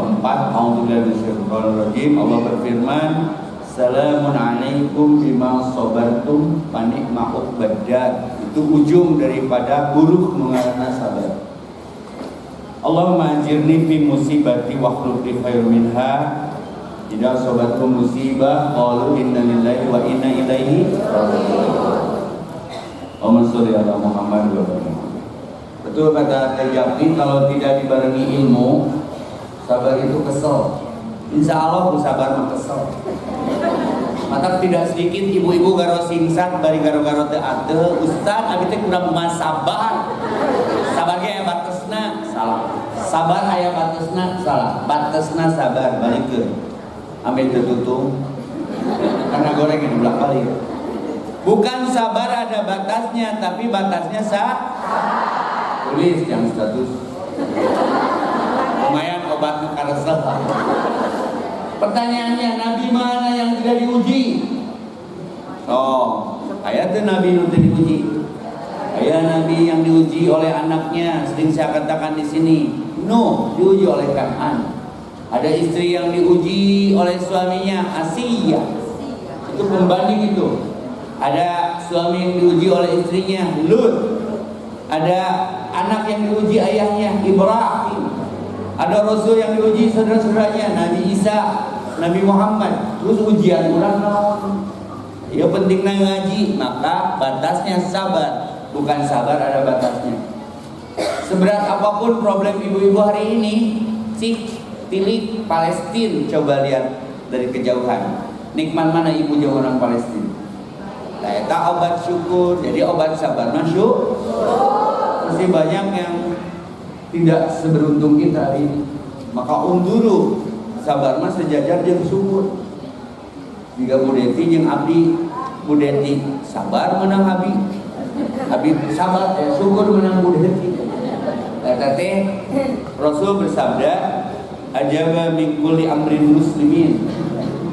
keempat, a'udzubillahi minasyaitonir rajim. Allah berfirman, "Salamun alaikum bima sabartum fa ni'ma uqbad." Itu ujung daripada huruf mengarana sabar. Allahumma ajirni fi musibati wa akhlif li khairan minha. Idza asabatkum musibah qalu inna lillahi wa inna ilaihi raji'un. Allahumma sholli ala Muhammad wa barik. Betul kata Tayyabin, kalau tidak dibarengi ilmu, sabar itu kesel. Insya Allah sabar mah kesel. Mata tidak sedikit ibu-ibu garo singsan bari garo-garo teu ateu, Ustaz abi teh kurang mah sabar. Sabar ge aya batesna, salah. Sabar aya batesna, salah. Batesna sabar balikeun. Ambil tutung. Karena goreng di belah balik. Bukan sabar ada batasnya, tapi batasnya tulis yang status. Lumayan obat karesel. Pertanyaannya, nabi mana yang tidak diuji? Oh, ayat nabi yang tidak diuji. Ayat nabi yang diuji oleh anaknya, sering saya katakan di sini. Nuh diuji oleh Kan'an. Ada istri yang diuji oleh suaminya, Asiyah. Itu pembanding itu. Ada suami yang diuji oleh istrinya, Lut. Ada anak yang diuji ayahnya, Ibrahim. Ada rasul yang diuji saudara-saudaranya, Nabi Isa, Nabi Muhammad. Terus ujian ulang naon? Ya pentingnya ngaji, maka batasnya sabar. Bukan sabar ada batasnya. Seberat apapun problem ibu-ibu hari ini, cik, tilik, Palestina, coba lihat dari kejauhan. Nikmat mana ibu jauh orang Palestina? Eta obat syukur, jadi obat sabar masuk. Masih banyak yang tidak seberuntung kita hari ini. Maka unduru sabar mas sejajar jeung syukur. Jika Budeti jeung Abdi, Budeti sabar menang Abi. Abi sabar syukur menang Budeti. Eta teh Rasul bersabda, "Ajaba min kulli amrin muslimin."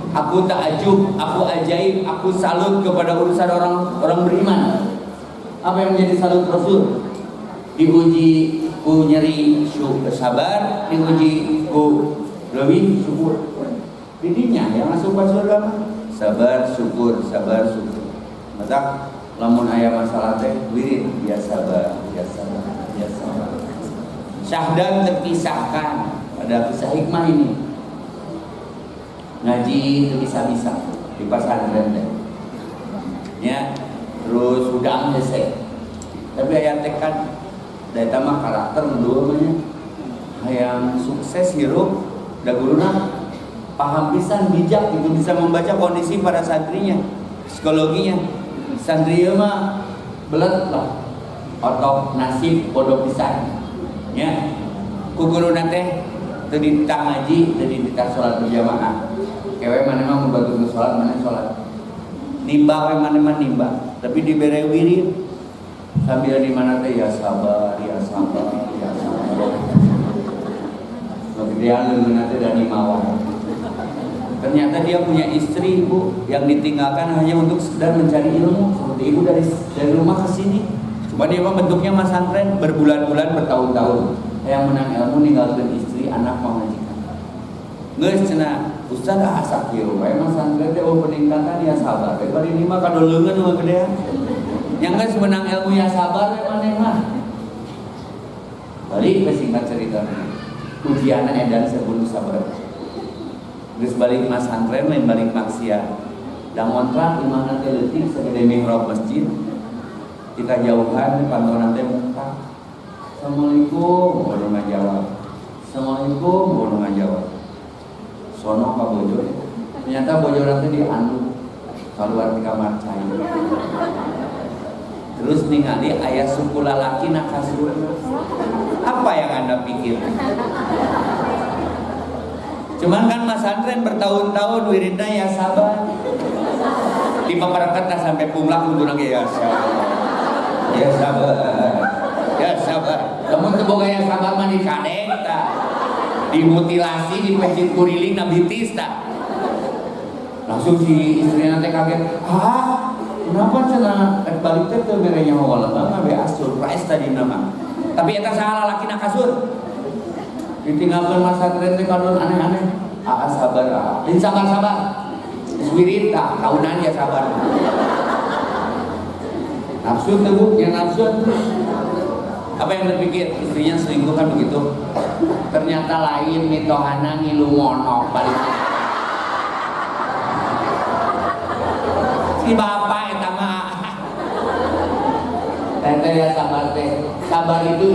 Aku takjub, aku ajaib, aku salut kepada urusan orang beriman. Apa yang menjadi salut Rasul? Diuji ku nyeri sabar, diuji ku lebih syukur. Didinya yang masuk ke surga sabar syukur, sabar syukur. Maka lamun aya masalah teh wirid ya sabar, ya sabar, ya sabar. Syahdan terpisahkan. Ada kisah hikmah ini. Ngaji itu bisa-bisa di pesantren teh. Ya, terus udah selesai. Tapi aya tekan da eta mah karakter dua mah hayang sukses hirup da guruna paham pisan bijak gitu bisa membaca kondisi para santrinya, psikologinya. Santri mah belet lah. Otot nasib bodoh pisan. Ya. Ku guruna teh teu ditah ngaji, teu ditah salat berjamaah. Kewe mana mah membantu ke sholat, mana sholat. Nimba we mana mah nimba, tapi dibere wirid sambil di mana teh ya sabar, ya sabar, ya sabar. Kemudian leungeunna teh dani mawar. Ternyata dia punya istri ibu yang ditinggalkan hanya untuk sekedar mencari ilmu. Seperti ibu dari rumah ke sini. Cuma dia mah bentuknya masantren berbulan-bulan, bertahun-tahun. Yang menang ilmu ninggalkeun istri, anak mengajikan. Geus cenah Ustaz asa kieu wae mah santri teh peningkatan ya sabar. Bari ini mah kado leungeun mah gedean. Yang geus menang ilmu ya sabar we maneh mah. Balik ke singkat cerita. Ujianna edan sebelum sabar. Geus balik mas santren lain balik maksiat. Da ngontrak imahna teh leutik sagede mihrab masjid. Kita jauhan pantonan teh muka. Assalamualaikum, bodo ngajawab. Assalamualaikum, bodo ngajawab. Sono ka bojo, ternyata bojo nanti dianu keluar di kamar cair. Terus ningali ayah suku lalaki na kasur. Apa yang Anda pikir? Cuman kan mas santren bertahun-tahun wiridna ya sabar. Di paparekat sampai pumlah kudu lagi ya sabar. Ya sabar. Ya sabar. Lamun teu boga ya sabar mah dikadek tah. Dimutilasi, dipencit kuriling, nabitis tak. Langsung si istrinya nanti kaget. Ah, kenapa cina balik teh teu mere nyawa lah, be surprise tadi nama. Tapi eta saha lalaki na kasur. Ditinggalkan masa tren kadon aneh-aneh. Sabar. Ini sabar. Wirid tak tahunan ya sabar. Nafsu tuh Bu, yang nafsu. Apa yang terpikir istrinya selingkuh kan begitu? Ternyata lain mitohana ngilu ngono balik. Si bapak eta mah. Tete ya sabar teh. Sabar itu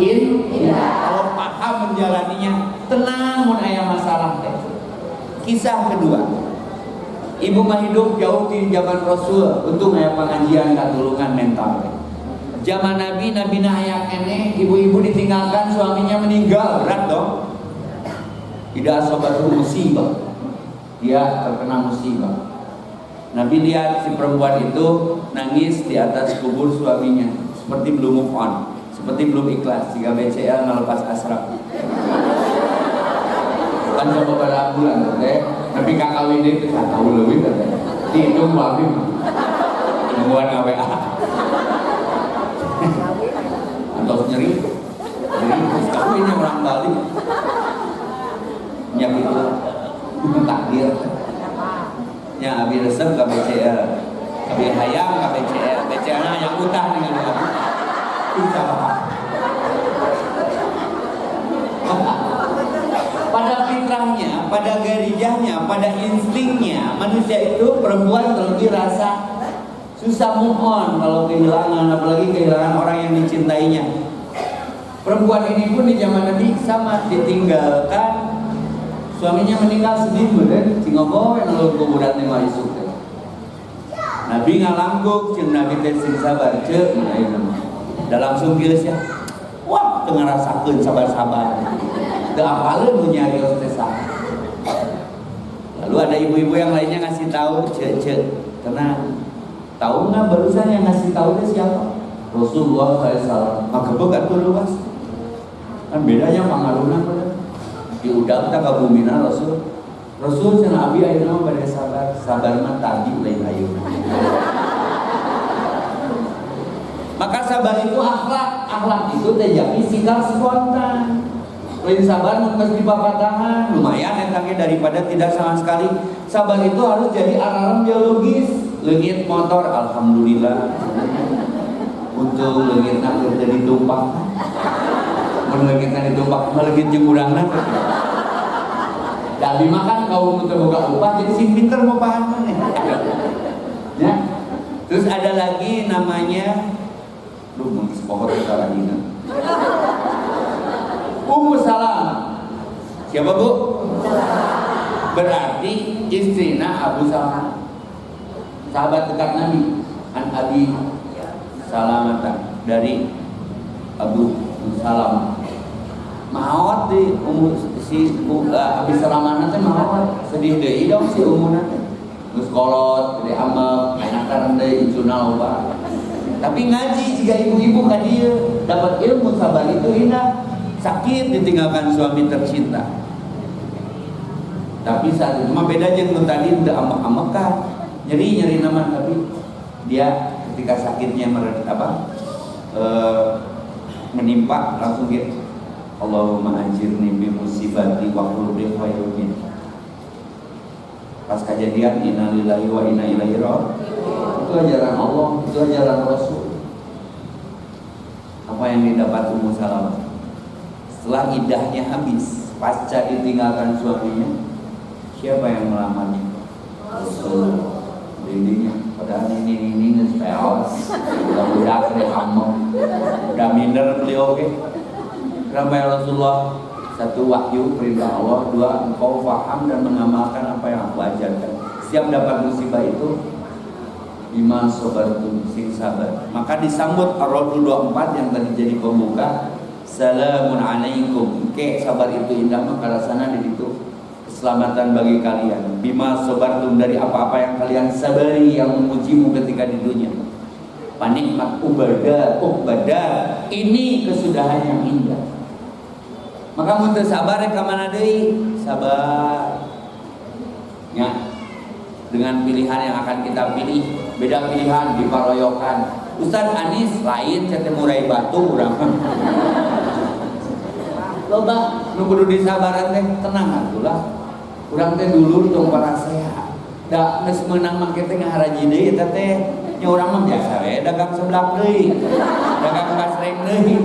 kalau paham menjalaninya, tenang mun aya masalah teh. Kisah kedua. Ibu mah hidup jauh di zaman Rasul untuk aya pengajian katulungan mental. Zaman Nabi aya kene, ibu-ibu ditinggalkan suaminya meninggal, berat dong. Tidak asabatu musibah. Dia terkena musibah. Nabi lihat si perempuan itu nangis di atas kubur suaminya, seperti belum move on, seperti belum ikhlas jika BCL ngelepas asrap. Kan coba pada bulan teh, tapi kakak ini itu nggak tahu lebih teh. Hidung wabi mah, hubungan WA. Atau nyeri, terus kamu ini orang Bali, yang itu takdir. Yang abi resep ke BCL, abi hayam ke BCL, BCL-nya yang utah dengan dia. Bisa apa? Pada fitrahnya, pada garijahnya, pada instingnya, manusia itu perempuan terlebih rasa susah move on kalau kehilangan, apalagi kehilangan orang yang dicintainya. Perempuan ini pun di zaman Nabi sama, ditinggalkan, suaminya meninggal sedih, kan? Cingobo yang lalu kuburan lima isu. Nabi ngalangguk, cing Nabi teh sing sabar, cek, dalam sungkilis ya, wah, tengah rasakeun sabar-sabar. Teu apaleun nu nyarios teh saha. Lalu ada ibu-ibu yang lainnya ngasih tahu, cek, tenang. Tahu nggak barusan yang ngasih tahu teh siapa? Rasulullah SAW. Maka begat tuh luas. Kan bedanya pangaruhna pada. Diudang tak kabumina Rasul cenah abi ayeuna mah bade sabar mah tadi lain ayeuna. Maka sabar itu akhlak itu teh jadi sikap spontan. Lain sabar mun geus dipapatahan lumayan eta ge daripada tidak sama sekali. Sabar itu harus jadi alarm biologis. Leungit motor alhamdulillah. Untung leungitna teu ditumpak. Mun leungitna ditumpak mah leungit jeung urangna. Jadi makan kaum teu boga upah jadi sing pinter mau paham maneh. Ya. Terus ada lagi namanya mun pokok karanina. Ummu Salam. Siapa Bu? Berarti istrina Abu Salam. Sahabat dekat Nabi. An Abi Salamata dari Abu Salam. Maot di Abi Salamana teh maot. Sedih deui dong si umuna teh. Geus kolot, gede amek, enakan deui icuna loba. Tapi ngaji jika ibu-ibu ka dieu dapat ilmu sabar itu indah. Sakit ditinggalkan suami tercinta. Tapi saat itu mah beda jeung nu tadi teu amek-amekan. Nyeri nama tapi dia ketika sakitnya menimpa langsung gitu. Allahumma ajirni bi musibati wa qulbi khairin. Pas kejadian innalillahi wa inna ilaihi raji'un. Itu ajaran Allah, itu ajaran Rasul. Apa yang didapat Ummu Salamah? Setelah idahnya habis, pasca ditinggalkan suaminya, siapa yang melamarnya? Rasul. Dirinya, padahal ini nge-spell, udah kena kamu, udah minder beliau ke. Kenapa ya Rasulullah? Satu, wahyu perintah Allah. Dua, engkau faham dan mengamalkan apa yang aku ajarkan. Setiap dapat musibah itu bima sabartum, sing sabar. Maka disambut Ar-Ra'd 24 yang tadi jadi pembuka. Salamun alaikum. Oke, sabar itu indah, maka rasanya di situ keselamatan bagi kalian. Bima sabartum, dari apa-apa yang kalian sabari yang memujimu ketika di dunia. Panikmat ubada. Ini kesudahan yang indah. Maka mun teu sabar ka mana deui? Sabar. Ya. Dengan pilihan yang akan kita pilih, beda pilihan diparoyokan. Ustaz Anis lain cete murai batu urang. loba nu kudu disabaran teh tenang atulah. Urang teh dulu tong parasehat. Da geus meunang make teh ngaharaji deui eta teh. Nya urang mah biasa we dagang seblak deui. Dagang basreng deui.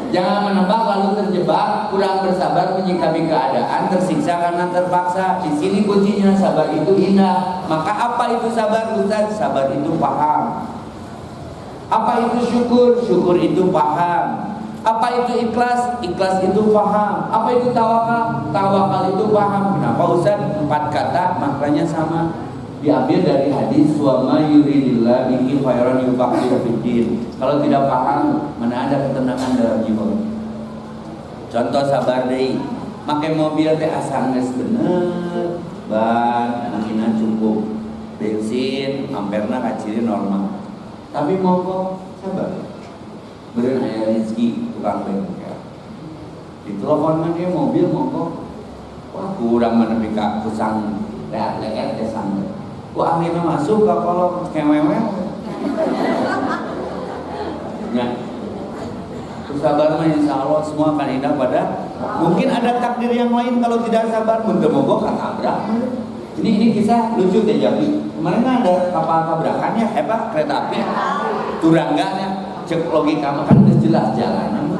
Jangan menebak lalu terjebak, kurang bersabar menyikapi keadaan, tersiksa karena terpaksa. Di sini kuncinya sabar itu indah. Maka apa itu sabar, Ustaz? Sabar itu paham. Apa itu syukur? Syukur itu paham. Apa itu ikhlas? Ikhlas itu paham. Apa itu tawakal? Tawakal itu paham. Kenapa Ustaz? 4 kata maknanya sama. Diambil dari hadis wa may yuridillahu bihi khairan yufaqihu fiddin. Kalau tidak paham, mana ada ketenangan dalam jiwa. Contoh sabar deui. Make mobil teh asal geus bener, ban anakina cukup, bensin amperna kaciri normal. Tapi mogok sabar. Beureun aya rezeki tukang bengkel. Ditelepon mah dia mobil mogok. Wah, kurang menepi ka kusang leak-leak teh sanggeus. Wah, anginnya masuk ke kolong kewewe. Ya. Sabar mah insya Allah semua akan indah pada. Mungkin ada takdir yang lain kalau tidak sabar untuk mogok tabrak. Ini kisah lucu deh jadi. Kemarin kan ada kapal tabrakan ya, kereta api. Turangganya cek logika mah kan udah jelas jalanan.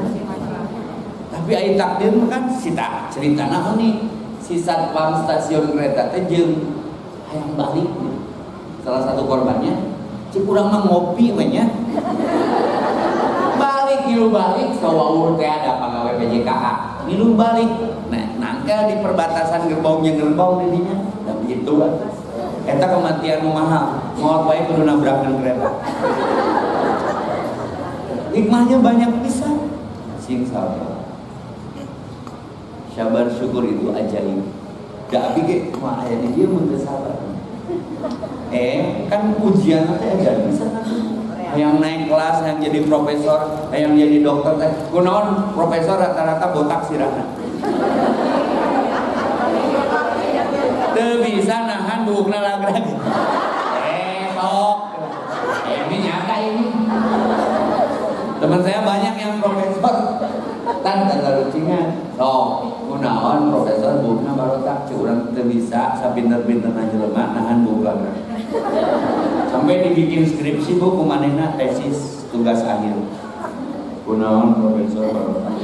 Tapi ai takdir mah kan sita ceritana nih. Si satpam stasiun kereta teh jeung hayang balik. Salah satu korbannya cik urang mah ngopi we nya. Balik ngilu balik sawaur teh ada pagawe PJKA. Ngilu balik. Nah, nangkel di perbatasan gerbong jeung gerbong di dinya. Da begitu eta kematian nu mahal. Maot wae kudu nabrakeun kereta. Hikmahnya banyak pisan. Sing sabar. Sabar syukur itu ajaib. Da abi ge mah aya di dieu mun teu sabar. Kan ujian teh aja bisa kan. Yang naik kelas, yang jadi profesor, yang jadi dokter teh. Kunaon profesor rata-rata botak sirahna. Teu bisa nahan buukna lagrag. Sok. Ini nyata ini. Teman saya banyak yang profesor. Tan lucingan. Sok, kunaon profesor buukna barotak curang teu bisa sapinter-pinterna jelema nahan buuk lagrag. Sampai dibikin skripsi buku manehna tesis tugas akhir. Kunaon profesor barotak.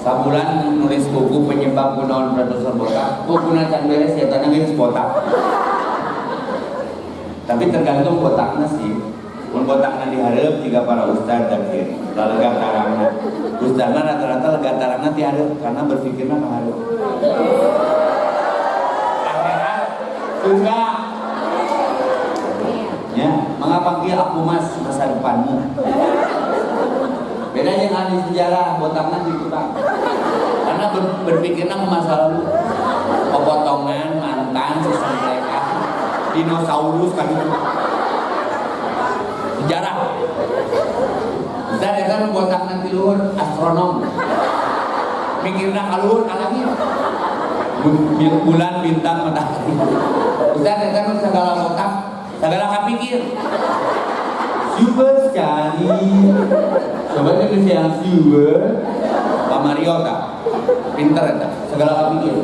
Sabulan nulis buku penyebab kunaon profesor botak. Bukuna can beres ya tanah geus botak. Tapi tergantung botakna sih. Mun botakna dihareup jiga para ustaz dan kieu. Lega tarangna. Ustazna rata-rata lega tarangna ti hareup karena berpikirna ka hareup. Enggak. Ya, mengapa kia aku mas masa depanmu? Beda yang ahli sejarah botakna gitu Pak. Karena berpikirnya ke masa lalu. Pepotongan, mantan, sisa mereka, dinosaurus kan itu. Sejarah. Bisa kan botak nanti luhur astronom. Mikirna kaluhur kalangit. Bulan, bintang, matahari. Ustaz kan segala botak, segala kapikir. Super sekali. Coba kita yang super. Pak Mario tak? Pinter tak? Segala kapikir.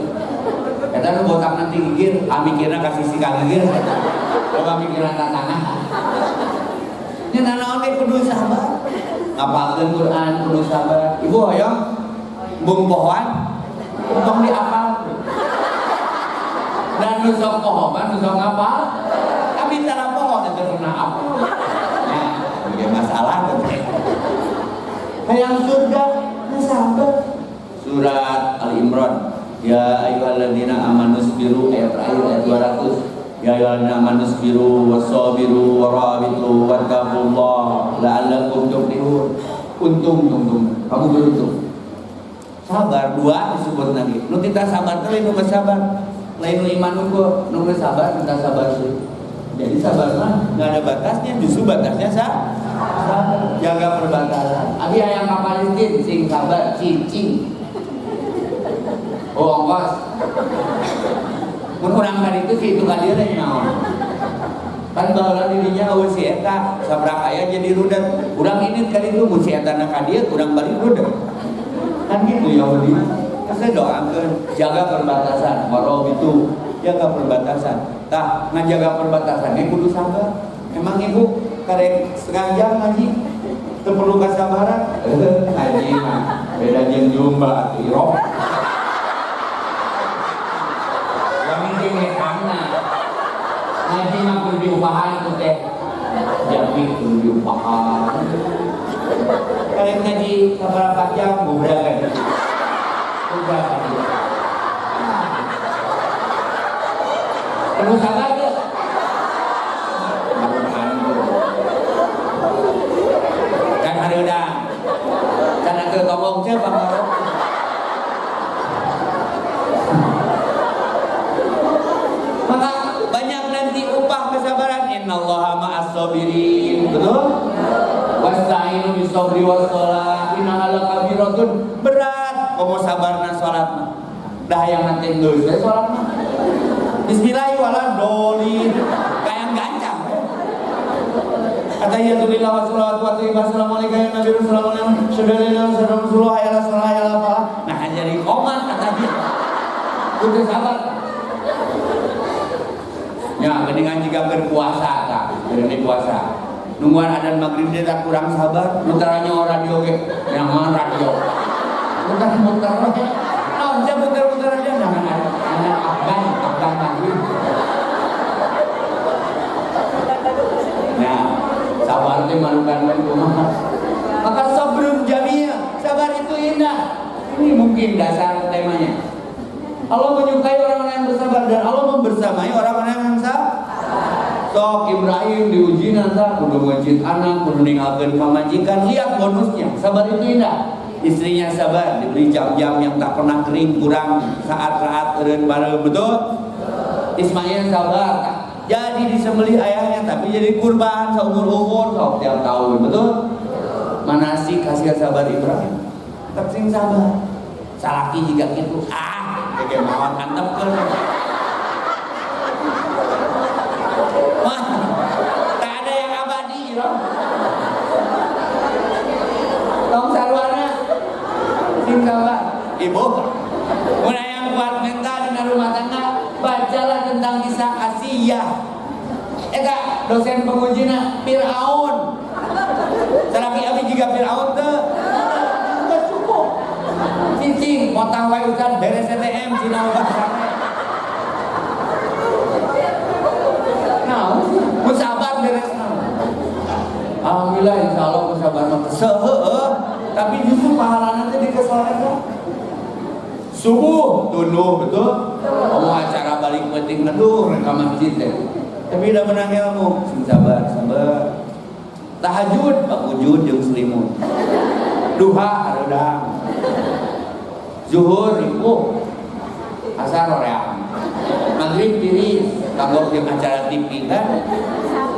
Kita nu botak nanti gigir, mikirna kasih si kagir. Coba mikirna tantangan. Ini nanaon ge kudu sabar. Ngapalkeun Quran kudu sabar. Ibu hoyong bung pohon, tong diapal. Dan nusok pohoman, nusok ngapal. Tapi cara pohon itu pernah apa? Nah, ini masalah tuh. Yang surga, sabar. Surat Al-Imran. Ya ayyuhalladzina amanu sabiru ayat terakhir ayat 200. Ya ayyuhalladzina amanu sabiru wasabiru warabitu wattaqullaha la'allakum tuflihun. Untung kamu beruntung. Sabar dua disebut lagi. Nu kita sabar teh nu sabar. Lain iman nunggu sabar, kita sabar sih. Jadi sabar mah nggak ada batasnya, justru batasnya sabar. Jaga perbatasan. Abi ayam kapalistin, sing sabar, cicing. Oh ongkos. Mun urang kali itu sih itu kali lain naon. Kan baheula dirinya eueuh si eta sabrak aya jadi rudet. Urang ini kali itu mun si eta na ka dieu urang balik rudet. Kan gitu Yahudi. Saya doakeun jaga perbatasan, waro itu jaga perbatasan. Tah ngajaga perbatasan ge kudu sabar. Emang ibu karek setengah jam ngaji teu perlu kasabaran. Ngaji mah beda jeung jumba atuh irok. Kami ge kana. Ngaji mah kudu diupahan itu teh. Jadi kudu diupahan. Karek ngaji sabaraha jam budak kan. Budak kan. Perlu sabar ge. Kan hareuda. Kana teu tolong teh pangarep. Maka banyak nanti upah kesabaran. Innallaha ma'as sabirin. Betul? Wasta'inu bis-sabri was-shalah. Innaha lakabiratun. Berat komo sabarna salat mah. Dah yang nanti geus we salat mah. Bismillahirrahmanirrahim. Kayak gancang. Atahiyatulillah wa sholawatu wa tayyibah. Assalamualaikum ya Nabi sallallahu alaihi wasallam. Hayala salah hayala falah. Nah jadi komat tadi. Kudu sabar. Ya, geningan jika berpuasa tak, berani puasa. Nungguan adzan maghrib dia tak kurang sabar. Mutaranya radio ge, yang mana radio? Mutar. Nah, dia mutar aja jangan anak Afgan maghrib. Nah, sabar teh manukan kumaha. Maka sabrun jamil, sabar itu indah. Ini mungkin dasar temanya. Allah menyukai orang-orang yang bersabar dan Allah membersamai orang-orang yang sabar. Sok Ibrahim diuji nanti kudu ngejit anak, kudu ninggalkeun pamajikan. Lihat bonusnya, sabar itu indah. Istrinya sabar, diberi jam-jam yang tak pernah kering, kurang saat-saat eureun bareng, betul? Ismail sabar, jadi disembelih ayahnya tapi jadi kurban seumur-umur sok tiap tahun, betul? Manasik hasil sabar Ibrahim. Tetap sing sabar. Salaki juga gitu. Kayak mawon antep ke. Wah, tak ada yang abadi loh. Tong sarwana sing sabar. Ibu, mun yang kuat mental di rumah tangga, bacalah tentang kisah Asiyah. Eta dosen pengujina Firaun. Salaki abi juga Firaun teh. Enggak cukup. Cicing, motah wae usan beres STM cina obat sampe. Nah, musabar beres naon. Alhamdulillah insyaallah musabar mah seueuh, tapi justru pahalana teh dikesorekan. Subuh tunduh betul. Mau acara balik penting neduh reka masjid teh. Tapi udah menang ilmu, sing sabar. Tahajud, wujud jeung selimut. Duha hareudang. Zuhur ripuh, asar oreang, maghrib tiris, kagok jeung acara TV kan,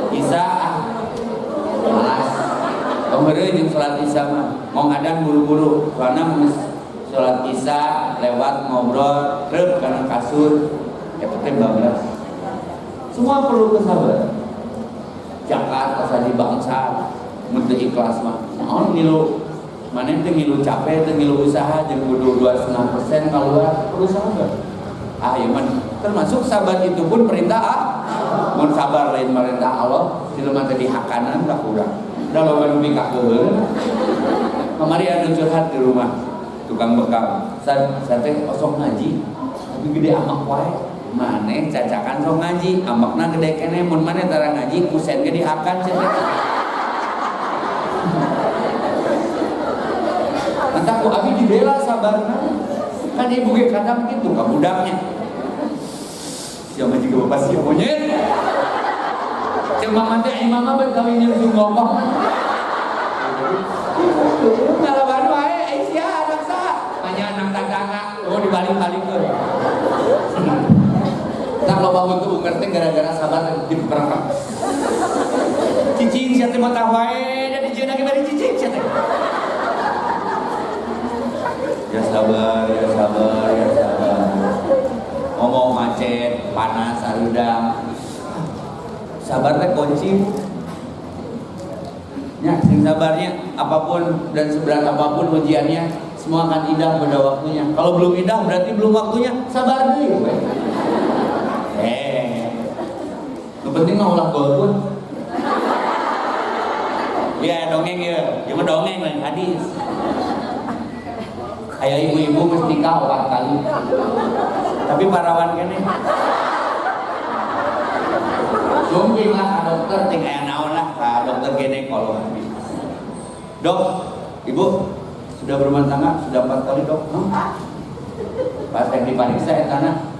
isya malas, kemarin jeung sholat isya mah, mau ngadan buru-buru, karena sholat isya lewat ngobrol, trep karena kasur, efektif bablas. Semua perlu kesabaran. Jakarta tadi bangsa, menteri ikhlas mah, naon ngilu. Mana itu ngilu capek, itu ngilu usaha, jeung kudu 2,5% keluar, perlu sabar. Ya man, termasuk sabar itu pun perintah mun sabar lain perintah Allah, jelema teh dihakanan tak kurang. Da loba nu dikaheueun. Kamari anu curhat di rumah, tukang bekal. Sate osok ngaji, tapi gede amak wae. Maneh cacakan sok ngaji, amakna gede keneh mun maneh tara ngaji, kusen ge dihakan cenah. Aku abi dibela sabarna. Kan ibu ge kadang gitu ka budaknya. Siapa juga bapak siapa monyet. Cek mama teh imam mah kawin jeung ngomong. Ngalaban wae Aisyah anak saha? Hanya anak tetangga. Oh dibalik-balikkeun. Tak loba untuk ngerti gara-gara sabar diperangkap. Cicing sia teh mah tah wae da dijieun ge bari cicing sia teh. Ya sabar. Ngomong macet, panas, arudang. Sabar teh kunci. Ya, sing sabarnya apapun dan seberat apapun ujiannya, semua akan indah pada waktunya. Kalau belum indah berarti belum waktunya. Sabar dulu. Yang penting mah ulah golput. Ya dongeng ya, cuma dongeng lain hadis. Ayah ibu-ibu mesti nikah 4 kali. Tapi parawan kene. Mungkin lah dokter ting aya naon lah ka dokter ginekolog. Dok, ibu sudah berumah tangga sudah 4 kali dok. Pas yang dipariksa etana,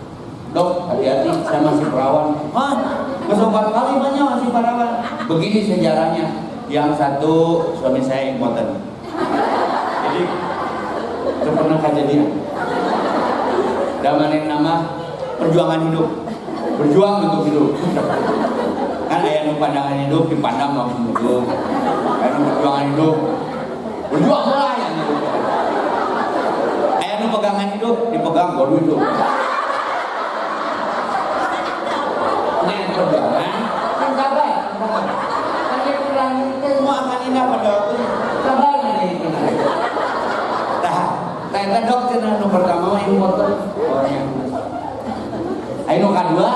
dok hati-hati saya masih perawan. Hah? Masih 4 kali banyak masih perawan. Begini sejarahnya. Yang satu suami saya impoten. Jadi itu pernah kejadian. Damanin nama perjuangan hidup. Berjuang untuk hidup. Kan ayah nu pandangan hidup dipandang langsung hidup. Ayah nu perjuangan hidup berjuang lah yang hidup. Ayah nu pegangan hidup dipegang baru hidup. Ini yang perjuangan. Kan sabar. Kan yang kurang semua akan indah pada waktunya. Sabar nih itu. Nah, dok cenah nu pertama ibu motor. Ayo nu kedua.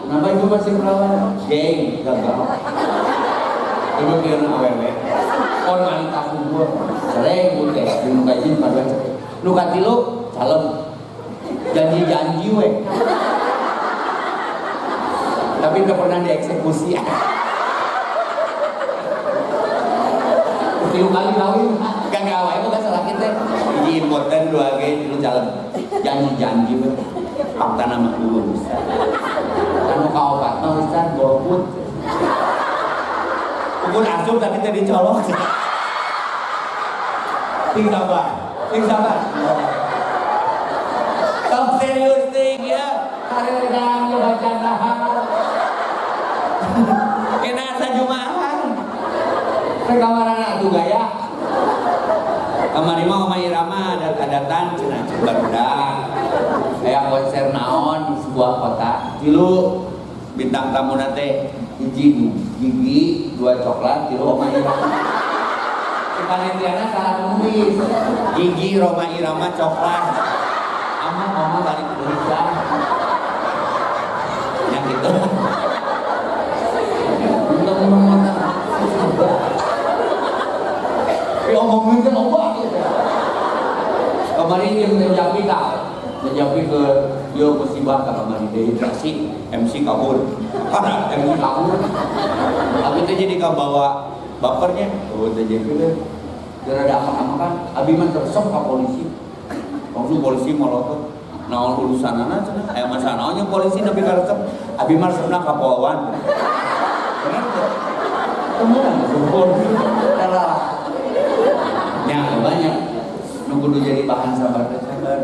Kenapa ibu masih perawan? Geng, gagal. Ibu kira awewe. Kon wanita kubur. Sering putih. Di kajin pada cek. Lu katilu, calem. Janji-janji we. Tapi gak pernah dieksekusi. Tilu kali kawin. Gak gawe itu gak salah kita. Ini impoten 2 geng, lu calem. Janji-janji we. Fakta nama dulu Ustaz. Anu kaobat mah Ustaz golput. Pukul asup tapi tadi colok. Ting sabar. Sok serius ting ya. Karir jangan baca nahar. Kena sajumahan. Kekamaran atuh gaya. Kamari mah Oma Irama adat-adatan cenah barudak. Kayak konser naon di sebuah kota. Tilu bintang tamu nate hiji gigi 2 coklat tilu Oma Irama. Panitiana salah nulis. Gigi Roma Irama coklat. Oma balik Indonesia. Yang gitu. Untuk ngomong omongin kan obat. Kemarin yang menjampi ke dia musibah kemarin dehidrasi MC kabur. MC kabur. Abi teh jadi kabawa bapernya. Oh teh jadi deh. Gara ada apa-apa kan abi mah tersok ke polisi. Langsung polisi molotot. Naon urusanana cenah aya masalah naonnya polisi nepi ka resep. Abi mah resepna ka Polwan. Bener tuh. Temenan sumpun. Kalah. Ya banyak nunggu jadi bahan sabar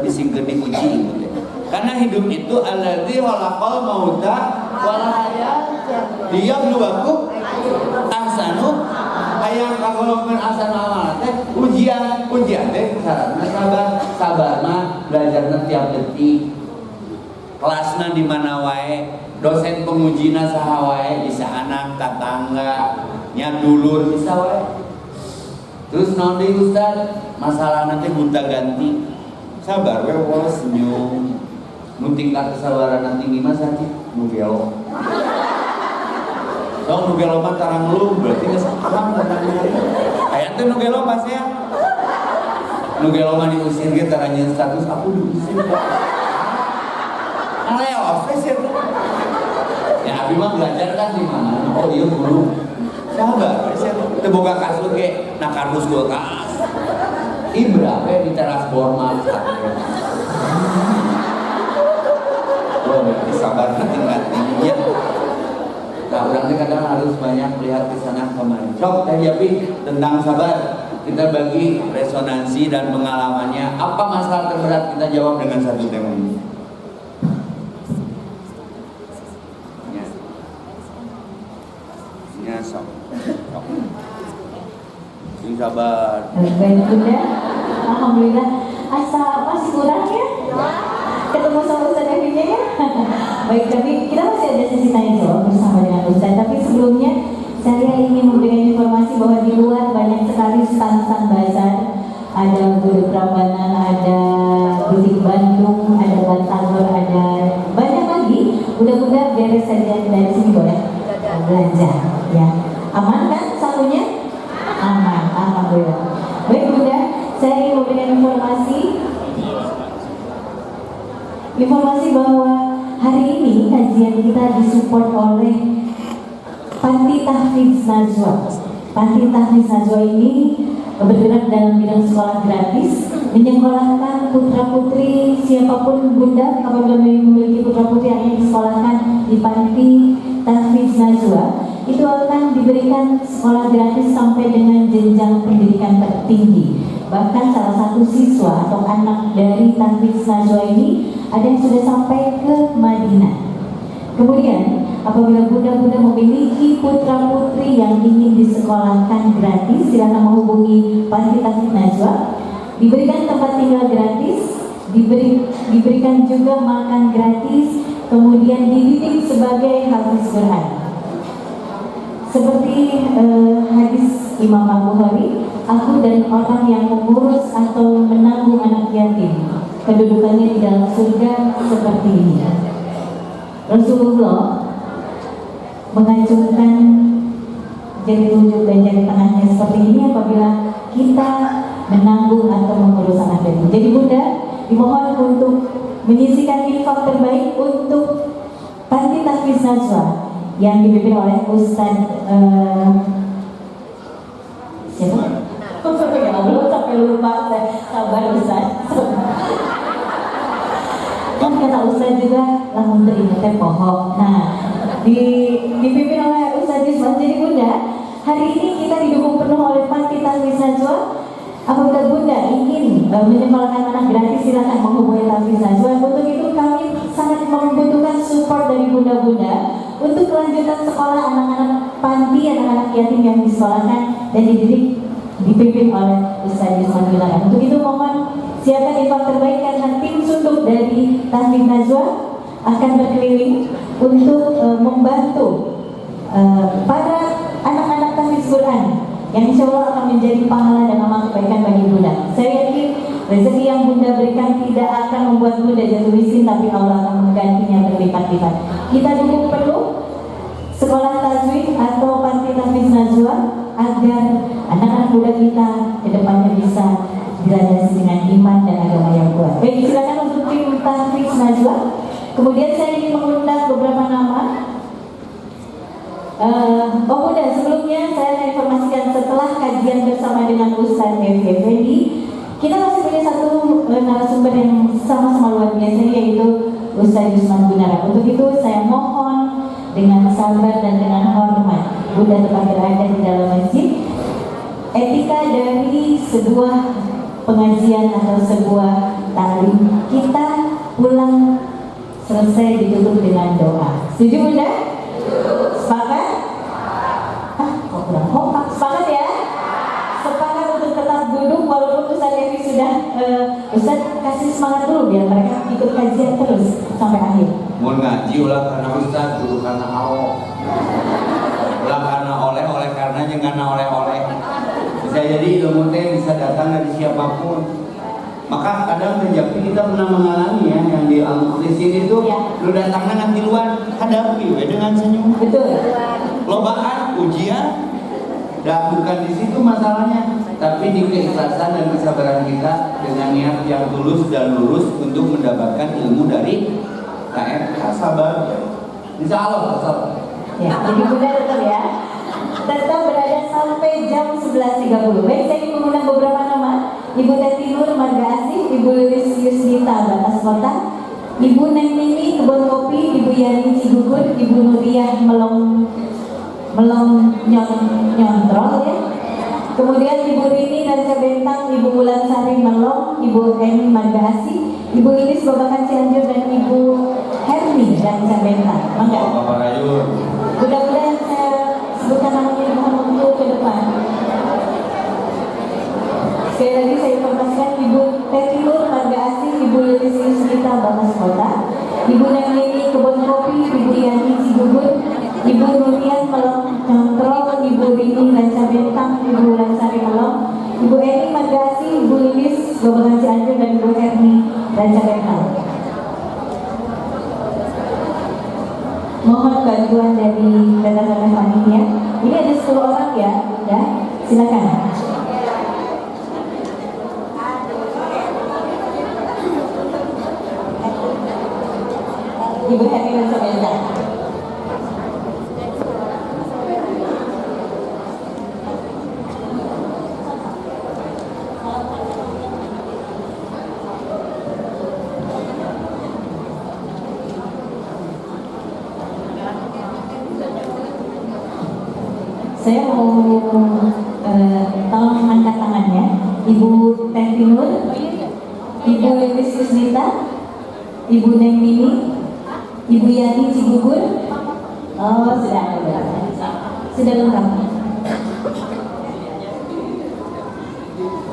bising gede uji gitu. Karena hidup itu alladzi khalaqal mauta wal hayata liyabluwakum ahsanu hayang kagolongkeun ahsanu amal teh ujian teh syaratna sabar mah belajarna tiap detik kelasna di mana wae dosen pengujina saha wae bisa anak tetangga nya dulur bisa wae. Terus nanti Ustaz, masalah nanti gonta ganti. Sabar we wala senyum. Nu tingkat kesabaran nanti gimana sakit? Nu gelo. Dong nu gelo mah tarang lu berarti geus paham tentang hari. Aya teh nu gelo pas ya. Nu gelo mah diusir ge taranya status aku diusir. Aleo office ya. Ya abi mah belajar kan di mana? Oh iya guru. Sabar, saya terbuka kasut ke nak kardus kulkas. Ibra di teras formal. Oh, berarti sabar tingkat-tingginya. Nah, berarti kadang harus banyak melihat ke sana kemari. Sok tadi Abi tentang sabar. Kita bagi resonansi dan pengalamannya. Apa masalah terberat kita jawab dengan satu tema ini. Ya, sok. Sing sabar. Baik Bunda, alhamdulillah. Asa masih kurang ya? Ketemu sama Ustaz Evinya ya? Baik, tapi kita masih ada sesi tanya jawab bersama dengan Ustaz. Tapi sebelum sebelumnya saya ingin memberikan informasi bahwa di luar banyak sekali stand-stand bazar. Ada gudeg Prambanan, ada butik Bandung, ada Batagor, ada banyak lagi. Mudah-mudahan beres saja dari sini boleh belanja ya. Aman kan satunya? Aman, alhamdulillah. Baik Bunda, saya ingin memberikan informasi bahwa hari ini kajian kita disupport oleh Panti Tahfidz Najwa. Panti Tahfidz Najwa ini bergerak dalam bidang sekolah gratis, menyekolahkan putra-putri siapapun Bunda apabila memiliki putra-putri yang ingin disekolahkan di Panti Tahfidz Najwa, itu akan diberikan sekolah gratis sampai dengan jenjang pendidikan tertinggi. Bahkan salah satu siswa atau anak dari Tahfidz Najwa ini ada yang sudah sampai ke Madinah. Kemudian apabila bunda-bunda memiliki putra-putri yang ingin disekolahkan gratis, silakan menghubungi Panti Tahfidz Najwa. Diberikan tempat tinggal gratis, diberikan juga makan gratis, kemudian dididik sebagai hafiz Quran. Seperti hadis Imam Al-Bukhari, aku dan orang yang mengurus atau menanggung anak yatim, kedudukannya di dalam surga seperti ini. Rasulullah mengacungkan jari telunjuk dan jari tengahnya seperti ini apabila kita menanggung atau mengurus anak yatim. Jadi Bunda dimohon untuk menyisikan infak terbaik untuk Panti Tahfidz Najwa yang dipimpin oleh Ustaz siapa? Ya Allah, sampai lupa saya. Sabar Ustaz. Kan kata Ustaz juga lamun terima teh pohon. Nah, dipimpin oleh Ustaz Yusman. Jadi Bunda, hari ini kita didukung penuh oleh Panti Tahfidz Najwa. Apabila Bunda ingin menyekolahkan anak gratis, silakan menghubungi Tahfidz Najwa. Untuk itu kami sangat membutuhkan support dari bunda-bunda untuk kelanjutan sekolah anak-anak panti, anak-anak yatim yang disekolahkan dan dididik dipimpin oleh Ustaz Yusman Wilayah. Untuk itu mohon siapkan infak terbaik karena tim sunduk dari Tahfidz Najwa akan berkeliling untuk membantu para anak-anak tahfidz Quran yang insya Allah akan menjadi pahala dan amal kebaikan bagi Bunda. Saya yakin rezeki yang Bunda berikan tidak akan membuat Bunda jatuh miskin, tapi Allah akan menggantinya berlipat-lipat. Kita dukung penuh sekolah tajwid atau Panti Tahfidz Najwa agar anak-anak muda kita kedepannya bisa dilandasi dengan iman dan agama yang kuat. Baik, silakan untuk tim Tahfidz Najwa. Kemudian saya ingin mengundang beberapa nama. Bunda, sebelumnya saya akan informasikan setelah kajian bersama dengan Ustaz Devi Effendi, kita masih punya satu narasumber yang sama-sama luar biasa, yaitu Ustaz Yusman Gunawan. Untuk itu saya mohon dengan sabar dan dengan hormat Bunda tetap berada di dalam masjid. Etika dari sebuah pengajian atau sebuah taklim, kita pulang selesai ditutup dengan doa. Setuju Bunda? Sepakat? Kok kurang kompak? Sepakat ya? Sepakat untuk tetap duduk walaupun Ustaz Devi sudah Ustaz kasih semangat dulu biar mereka ikut kajian terus sampai akhir. Mau ngaji ulah karena Ustaz, dulu karena Allah. Ulah karena oleh karena jangan karena oleh-oleh. Bisa jadi ilmu teh bisa datang dari siapapun. Maka kadang terjadi kita pernah mengalami ya yang di Al-Mukhlisin itu ya. Lu datangnya nanti luar hadapi dengan senyum. Betul. Lobaan ujian dan bukan di situ masalahnya, tapi di keikhlasan dan kesabaran kita dengan niat yang tulus dan lurus untuk mendapatkan ilmu dari KMK. Sabar. Insya Allah. Ya, jadi Bunda tetap ya. Tetap berada sampai jam 11.30. Baik, saya ingin mengundang beberapa nama. Ibu Teti Nur Marga Asih, Ibu Lilis Yusnita Batas Kota, Ibu Neng Nini Kebun Kopi, Ibu Yani Cigugur, Ibu Nuriyah Melong Nyontrol ya. Kemudian Ibu Rini Narca Bentang, Ibu Bulan Sari Melong, Ibu Eni Marga Asih, Ibu Lilis Babakan Cianjur dan Ibu Herni Narca Bentang. Mangga. Bapak Rayur. Mudah-mudahan saya sebutkan namanya mohon untuk ke depan. Sekali lagi saya informasikan Ibu Teti Nur Marga Asih, Ibu Lilis Yusnita Batas Kota, Ibu Neng Nini Kebun Kopi, Ibu Yani Cigugur, Ibu Nurian Melong Bapak Cianjur dan Ibu Herni Raja Bekal. Mohon bantuan dari rekan-rekan panitia. Ini ada 10 orang ya, Bunda. Silakan. Ibu Herni Raja Bekal. Saya mau tolong angkat tangannya, Ibu Teh Tinur, Ibu Lilis Susnita, Ibu Neng Mini, Ibu Yani Cigugur. Oh, sudah lengkap.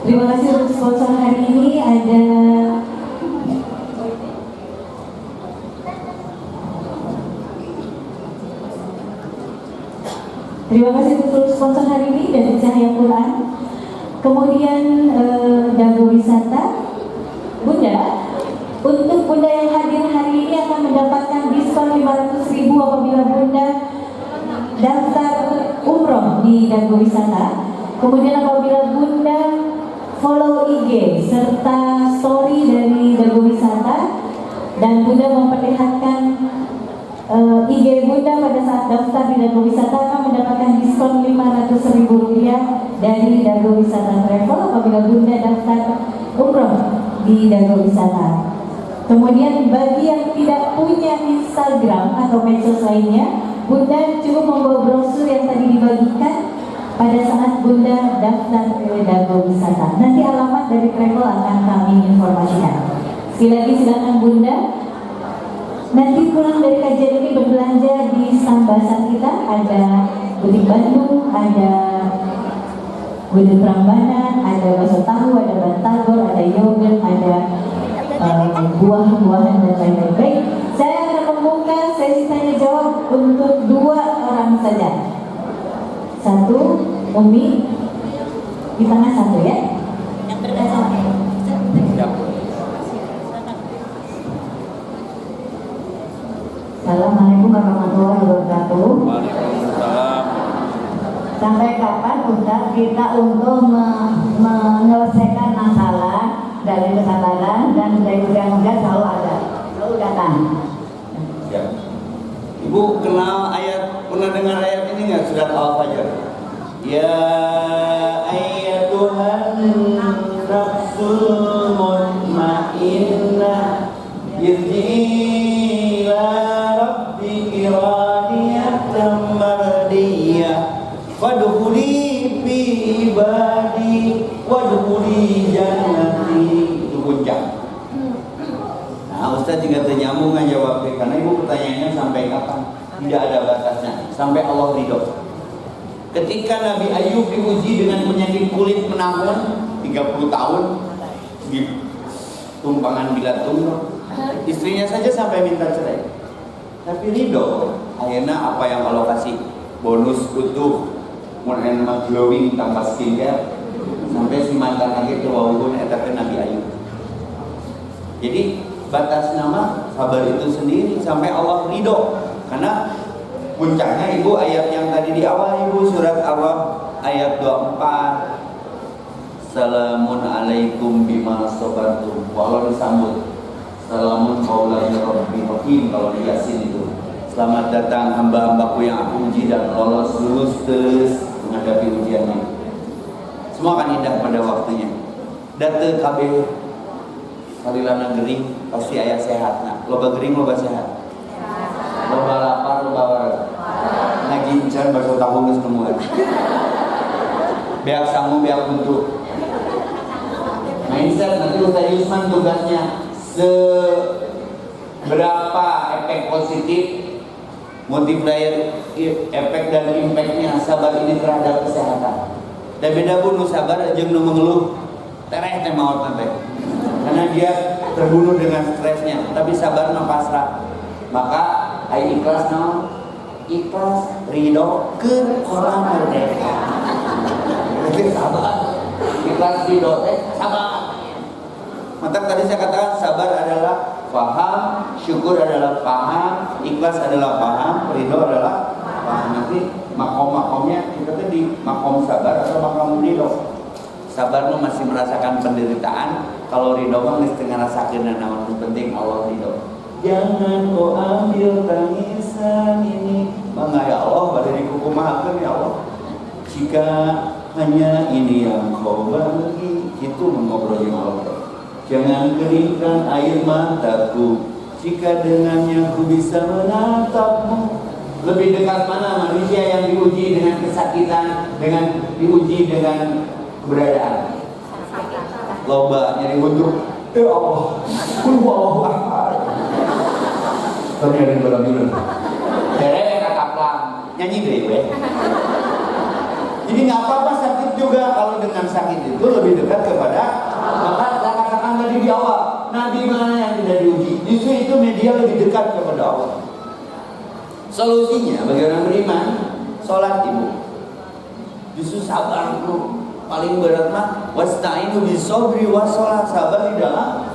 Terima kasih untuk sponsor hari ini. Ada terima kasih untuk sponsor hari ini dari Cahaya Quran. Kemudian Dago Wisata. Bunda, untuk Bunda yang hadir hari ini akan mendapatkan diskon 500.000 apabila Bunda daftar umroh di Dago Wisata. Kemudian apabila Bunda follow IG serta story dari Dago Wisata dan Bunda memperlihatkan IG Bunda pada saat daftar di Dago Wisata akan mendapatkan diskon Rp500.000 dari Dago Wisata Travel apabila Bunda daftar umroh di Dago Wisata. Kemudian bagi yang tidak punya Instagram atau medsos lainnya, Bunda cukup membawa brosur yang tadi dibagikan pada saat Bunda daftar ke Dago Wisata. Nanti alamat dari travel akan kami informasikan. Sekali lagi silakan Bunda. Nanti pulang dari kajian ini berbelanja di stand basar kita. Ada butik Bandung, ada gudeg Prambanan, ada bakso tahu, ada batagor, ada yogurt, ada buah-buahan dan lain-lain. Baik, saya akan membuka sesi tanya jawab untuk 2 orang saja. 1, Umi di tengah 1 ya. Yang berkacamata. Assalamualaikum warahmatullahi wabarakatuh. Waalaikumsalam. Sampai kapan Ustaz kita untuk menyelesaikan masalah dari kesabaran dan dari mudah-mudahan selalu ada, selalu datang. Ya. Ibu kenal pernah dengar ayat ini nggak? Surat Al-Fajr. Ya ayyatuhan nafsul mutmainnah irji'i ila rabbiki radiyatan mardiyah fadkhuli fi ibadi wadkhuli jannati. Itu puncak. Nah, Ustaz juga ternyambung jawabnya karena ibu pertanyaannya sampai kapan? Tidak ada batasnya, sampai Allah ridho. Ketika Nabi Ayub diuji dengan penyakit kulit menahun 30 tahun di tumpangan bilatung, istrinya saja sampai minta cerai. Tapi ridho, akhirnya apa yang Allah kasih bonus utuh, kemudian glowing tanpa skincare, sampai si mantan lagi kewawun etapnya Nabi Ayub. Jadi batas nama sabar itu sendiri sampai Allah ridho. Karena puncaknya ibu ayat yang tadi di awal ibu surat Araf ayat 24. Salamun alaikum bima sabartum. Walau disambut salamun qaulani rabbil rahim kalau di Yasin itu. Selamat datang hamba-hambaku yang aku uji dan lolos lulus terus menghadapi ujiannya. Semua akan indah pada waktunya. Date KB kalilana gering pasti ayah sehat. Nah, loba gering loba sehat. Loba lapar loba waras. Ngagincan bakso tahu geus nemuan. Beak sangu beak buntu. Mindset nanti Ustaz Yusman tugasnya seberapa efek positif, multiplier efek dan impactnya sabar ini terhadap kesehatan. Dan beda pun sabar jeung nu mengeluh tereh teh maot nanti. Karena dia terbunuh dengan stresnya, tapi sabar mah pasrah. Maka ai ikhlas naon? Ikhlas ridho ke orang merdeka. Jadi sabar. Ikhlas ridho teh sabar. Maka tadi saya katakan sabar adalah paham, syukur adalah paham, ikhlas adalah paham, ridho adalah paham. Nanti makom-makomnya kita tuh di makom sabar atau makom ridho. Sabar mah masih merasakan penderitaan, kalau ridho mah mesti ngerasakeun naon penting Allah ridho. Jangan kau ambil tangisan ini, mangga ya Allah bade dikukumahakeun ya Allah. Jika hanya ini yang kau bagi, itu mengobrol dengan Allah. Jangan keringkan air mataku, jika dengannya ku bisa menatapmu. Lebih dekat mana manusia yang diuji dengan kesakitan, dengan diuji dengan keberadaan? Loba nyari untuk ya Allah, Allahu Akbar. Ternyata dalam dulu. Dere kata plang, nyanyi deh. Jadi nggak apa-apa sakit juga, kalau dengan sakit itu lebih dekat kepada. Maka saya katakan tadi di awal, Nabi mana yang tidak diuji? Justru itu media lebih dekat kepada Allah. Solusinya bagi orang beriman, sholat ibu. Justru sabar itu paling berat mah. Wasta'inu bisobri wassalah, sabar di dalam.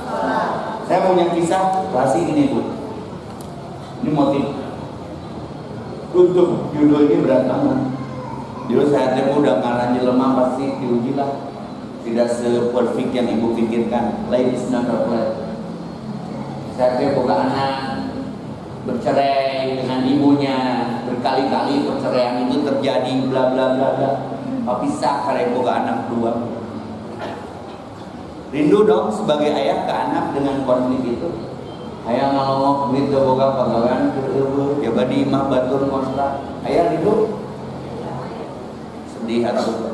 Saya punya kisah klasik ini bu. Ini motif. Untuk judul ini berat banget. Dulu saya udah ngaranji lemah pasti diuji lah. Tidak se-perfect yang ibu pikirkan. Life is not a play. Saya buka anak bercerai dengan ibunya, berkali-kali perceraian itu terjadi, bla bla bla bla. Pisah karena buka anak dua. Rindu dong sebagai ayah ke anak dengan konflik itu. Ayah ngomong begitu buka pegawaian ke ya badi imah batur ngosra. Ayah rindu. Sedih atau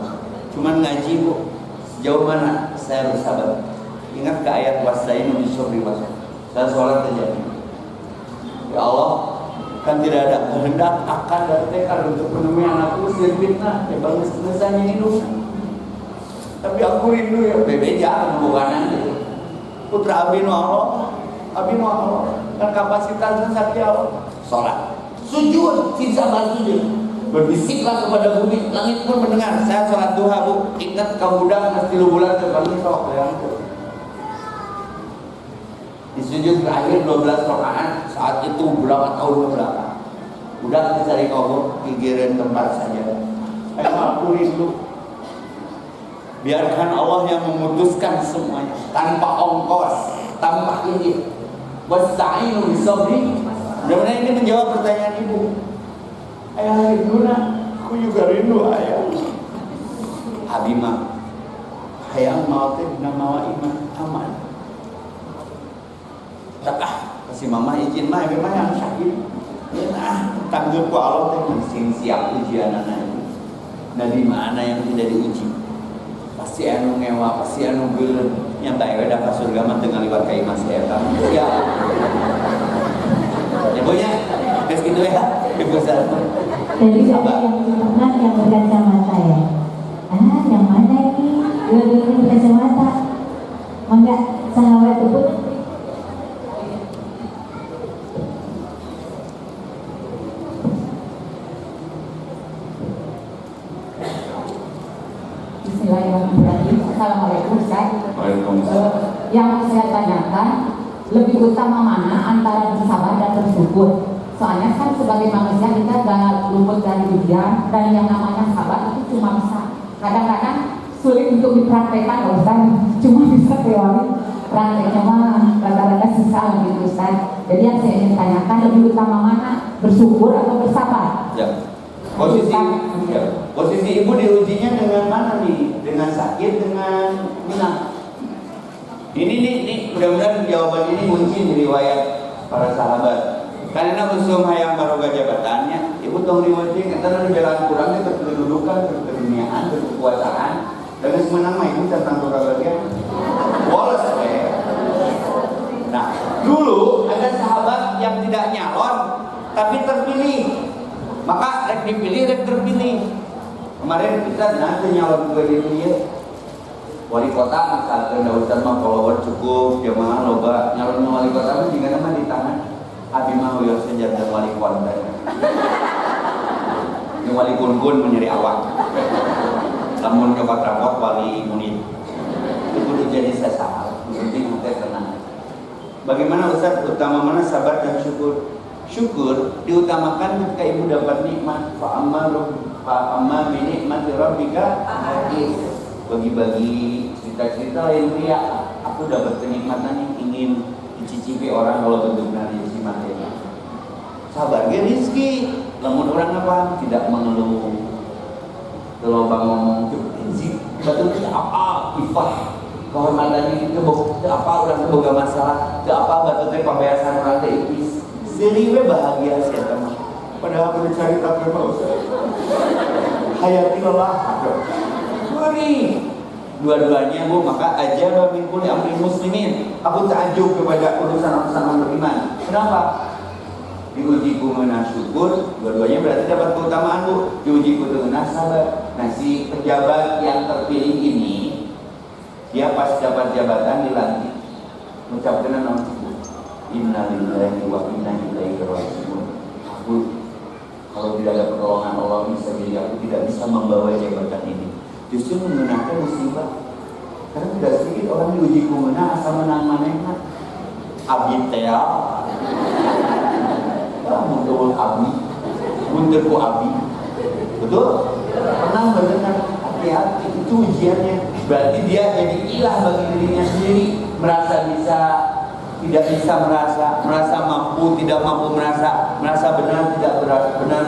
cuman ngaji bu. Sejauh mana saya bersabar? Ingat ke ayat wasainu bisobri wassalah. Saya sholat terjadi. Ya Allah, kan tidak ada kehendak akan dan tekad untuk menemui anakku selain fitnah. Ya bang nesanya hidup. Tapi aku rindu ya bebeja bukanan gitu. Putra abdi nu Allah, abdi nu Allah. Kan kapasitasnya sakti Allah. Sholat, sujud, sabar sujud. Berbisiklah kepada bumi, langit pun mendengar. Saya sholat duha bu, ingat kamu budak mesti lu bulan terbalik sok yang itu. Di sujud terakhir 12 rakaat, saat itu berapa tahun belakang. Budak dicari kau gigirin tempat saja. Aku rindu. Biarkan Allah yang memutuskan semuanya tanpa ongkos, tanpa izin. Wasta'inu bisobri. Mudah-mudahan ini menjawab pertanyaan ibu. Ayah rindu nak, aku juga rindu ayah. Habimah, hayang mau teh nama iman aman. Tak kasih mama izin mah, memang yang sakit. Nah, tanggup ku Allah teh masih siap ujian anak itu. Nah di mana yang tidak diuji? Pasti anu ngewa, pasti anu geuleun. Nya bae we da ka surga mah teu ngaliwat ka iman saya kan. Ya. Ya bonya, geus kitu ya. Jadi ada yang pernah yang berkacamata ya. Yang mana ini? Dua-duanya berkacamata. Mangga sahabat itu. Bismillahirrahmanirrahim. Assalamualaikum Ustaz. Waalaikumsalam. Yang saya tanyakan, lebih utama mana antara bersabar dan bersyukur? Soalnya kan sebagai manusia kita gak luput dari ujian, dan yang namanya sabar itu cuma bisa kadang-kadang sulit untuk dipraktekkan loh Ustaz. Cuma bisa teori, prakteknya mah rada-rada susah gitu Ustaz. Jadi yang saya ingin tanyakan, lebih utama mana bersyukur atau bersabar? Ya. Posisi ibu diujinya dengan mana nih? Dengan sakit, dengan menang. Ini mudah-mudahan jawaban ini kunci di riwayat para sahabat. Karena usum hayang baroga jabatannya, ibu tong riwayat karena jalan kurangnya kedudukan, keduniaan, kekuasaan, dan semenang mah ibu tentang bagian. Wallace Nah, dulu ada sahabat yang tidak nyalon tapi terpilih. Maka rek dipilih, rek terpilih. Kemarin kita nanti nyalon ke dia. Wali kota misalkan Ustaz mah follower cukup, jamaah loba nyalon wali kota itu juga nama di tangan. Abi mah hoyong senjata wali kota. Ini wali kun menyeri awak. Lamun nyokot rapot wali munit. Itu udah jadi sesal. Penting kita Bagaimana Ustaz, utama mana sabar dan syukur? Syukur diutamakan ketika ibu dapat nikmat. Fa'amma bi nikmati rabbika hadis. Bagi-bagi cerita-cerita lain pria. Aku dapat kenikmatan yang ingin dicicipi orang kalau bentuknya rezeki materi. Sabar ge rezeki. Lamun orang apa? Tidak mengeluh. Kalau bang ngomong rezeki, betul tidak apa? Ifah. Kehormatan itu apa orang boga masalah, apa batu teh pambeasan orang teh ipis. Seriwe bahagia sih teman. Padahal aku cari tapi mau hayati lelah. Beri dua-duanya bu, maka aja min kulli amri muslimin. Aku takjub kepada urusan-urusan orang beriman. Kenapa? Diuji ku mengenai syukur, dua-duanya berarti dapat keutamaan bu. Diuji ku mengenai sabar. Nah si pejabat yang terpilih ini, dia pas dapat jabatan dilantik, mengucapkan nama Inna lillahi wa inna ilaihi raji'un. Aku kalau tidak ada pertolongan Allah bisa jadi aku tidak bisa membawa jabatan ini. Justru menggunakan musibah. Karena tidak sedikit orang diuji kumena asal menang manehna. Abi teh. Mundur abi, mundur ku abi. Betul? Pernah mendengar? Hati-hati itu ujiannya. Berarti dia jadi ilah bagi dirinya sendiri, merasa bisa, tidak bisa merasa mampu, tidak mampu merasa benar, tidak benar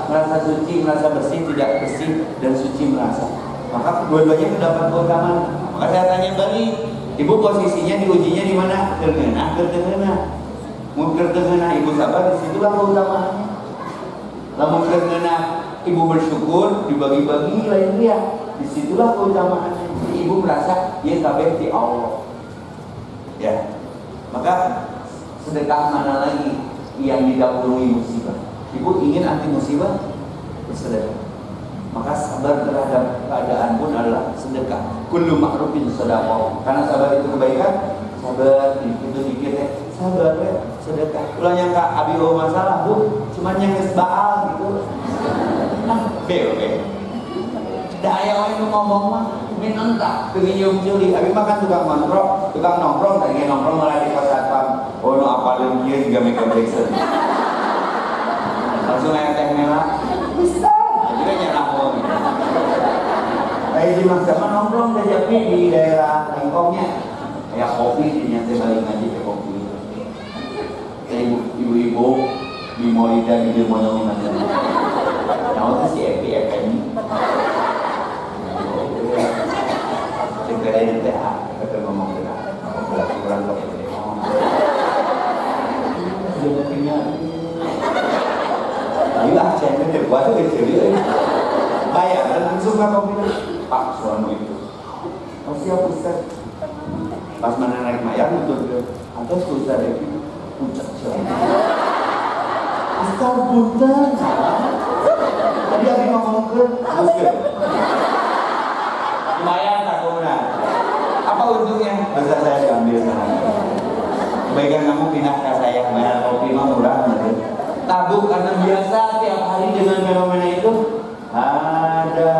merasa suci, merasa bersih, tidak bersih, dan suci merasa. Maka dua-duanya mendapat keutamaan. Maka saya tanya balik, ibu posisinya diujinya di mana? Terngena. Mungkin terngena ibu sabar, disitulah keutamaannya. Lamun terngena ibu bersyukur, dibagi-bagi lain dia, disitulah keutamaannya. Ibu merasa dia kabeh di Allah. Ya. Maka sedekah mana lagi yang didahului musibah? Ibu ingin anti musibah, bersedekah. Maka sabar terhadap keadaan pun adalah sedekah. Kullu ma'rufin shadaqah. Karena sabar itu kebaikan, sabar itu dikit sabar ya, sedekah. Ulah nyangka abi masalah bu, cuman yang baal gitu. Nah, oke. Da aya we ngomong mah min entah pengen nyium culi, abi makan tukang nongkrong tadi nongkrong malah di pos satpam. Oh no apalin kieu juga Michael Jackson. Langsung aya teh merah. Bisa. Juga nyerah wong. Kayak di Maksama nongkrong tapi di daerah lingkongnya. Kayak kopi dinya teh balik ngaji ke kopi. Ibu-ibu di Molida di Moyong macam. Nah, itu si EPFM. Segera ini teh kata ngomong dengan kurang kok. Dia punya. Ayo ah channel deh buat kecil. Bayar dan langsung kopi. Pak suami itu. Oh siap Ustaz. Pas mana naik mayar betul. Atau Ustaz itu puncak siapa? Ustaz punten. Tadi aku ngomong ke Ustaz. Lumayan tak kurang. Apa untungnya? Bisa saya diambil sana. Kebaikan kamu pindah ke saya. Bayar kopi mah murah bener. Tabuk karena biasa tiap hari dengan fenomena itu. Ada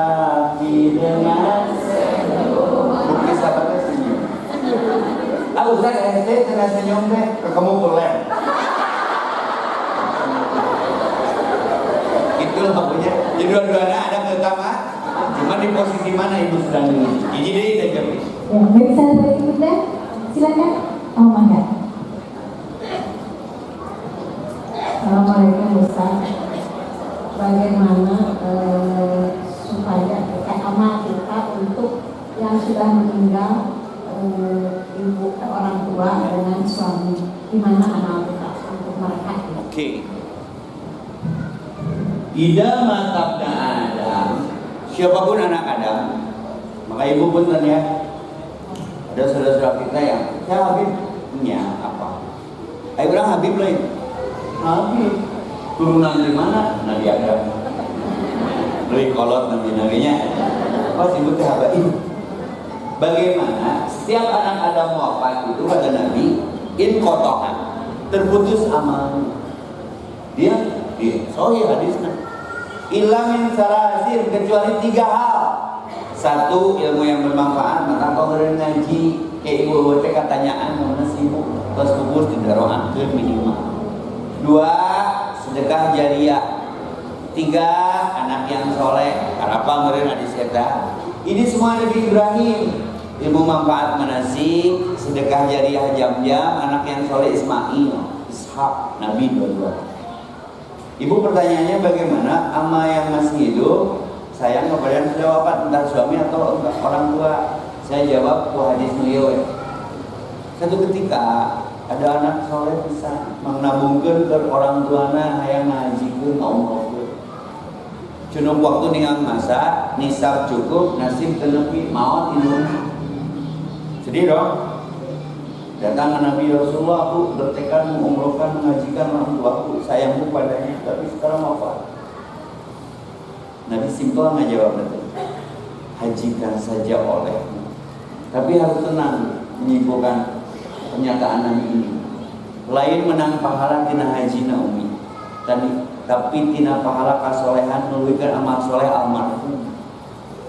dengan bukti sahabatnya senyum. Ustaz SD kena senyum deh, kamu pelem. Itulah maksudnya. Jadi dua-duanya ada keutamaan. Cuma di posisi mana ibu sedang diuji. Jadi kita jawab. Ya, baik sahabat berikutnya, silakan. Oh mangga. Assalamualaikum Ustaz. Bagaimana supaya kita amal kita untuk yang sudah meninggal, ibu orang tua dengan suami, gimana amal kita untuk mereka? Oke. Ida matabna Adam, siapapun anak Adam, maka ibu pun ya. Ada saudara-saudara kita yang saya Habibnya apa? Ayo bilang Habib lain. Habib turunan dari mana? Nabi Adam. Dari kolot nabi-nabinya. Pas ibu teh habaib. Bagaimana setiap anak Adam wafat itu kata Nabi in kotohan, terputus amal. Dia sahih hadisnya. Illa min salasin, kecuali 3 hal. 1, ilmu yang bermanfaat, maka kau ngaji. Ya ibu teh katanyaan mana sih ibu? Terus kubur didaroakeun minimal. 2. Sedekah jariah. 3. Anak yang soleh. Apa meureun adi eta? Ini semua Nabi Ibrahim. Ilmu manfaat manasik, sedekah jariah jam-jam, anak yang soleh Ismail, Ishak, Nabi dua-dua. Ibu pertanyaannya bagaimana ama yang masih hidup sayang kepada yang sudah wafat, entah suami atau orang tua? Saya jawab ku hadis beliau. Satu ketika ada anak soleh bisa menabungkan ke orang tuana hayang ngajikeun Allah. Cunup waktu ningang masa nisab cukup nasib tenepi maot indung. Sedih dong. Datang ke Nabi Rasulullah, aku bertekad mengumrohkan mengajikan orang tuaku, sayangku padanya, tapi sekarang wafat. Nabi simpel ngajawab nanti, hajikan saja olehmu. Tapi harus tenang menyimpulkan pernyataan Nabi ini. Lain menang pahala tina hajina umi, tapi tina pahala kasolehan meluikan amal soleh almarhum.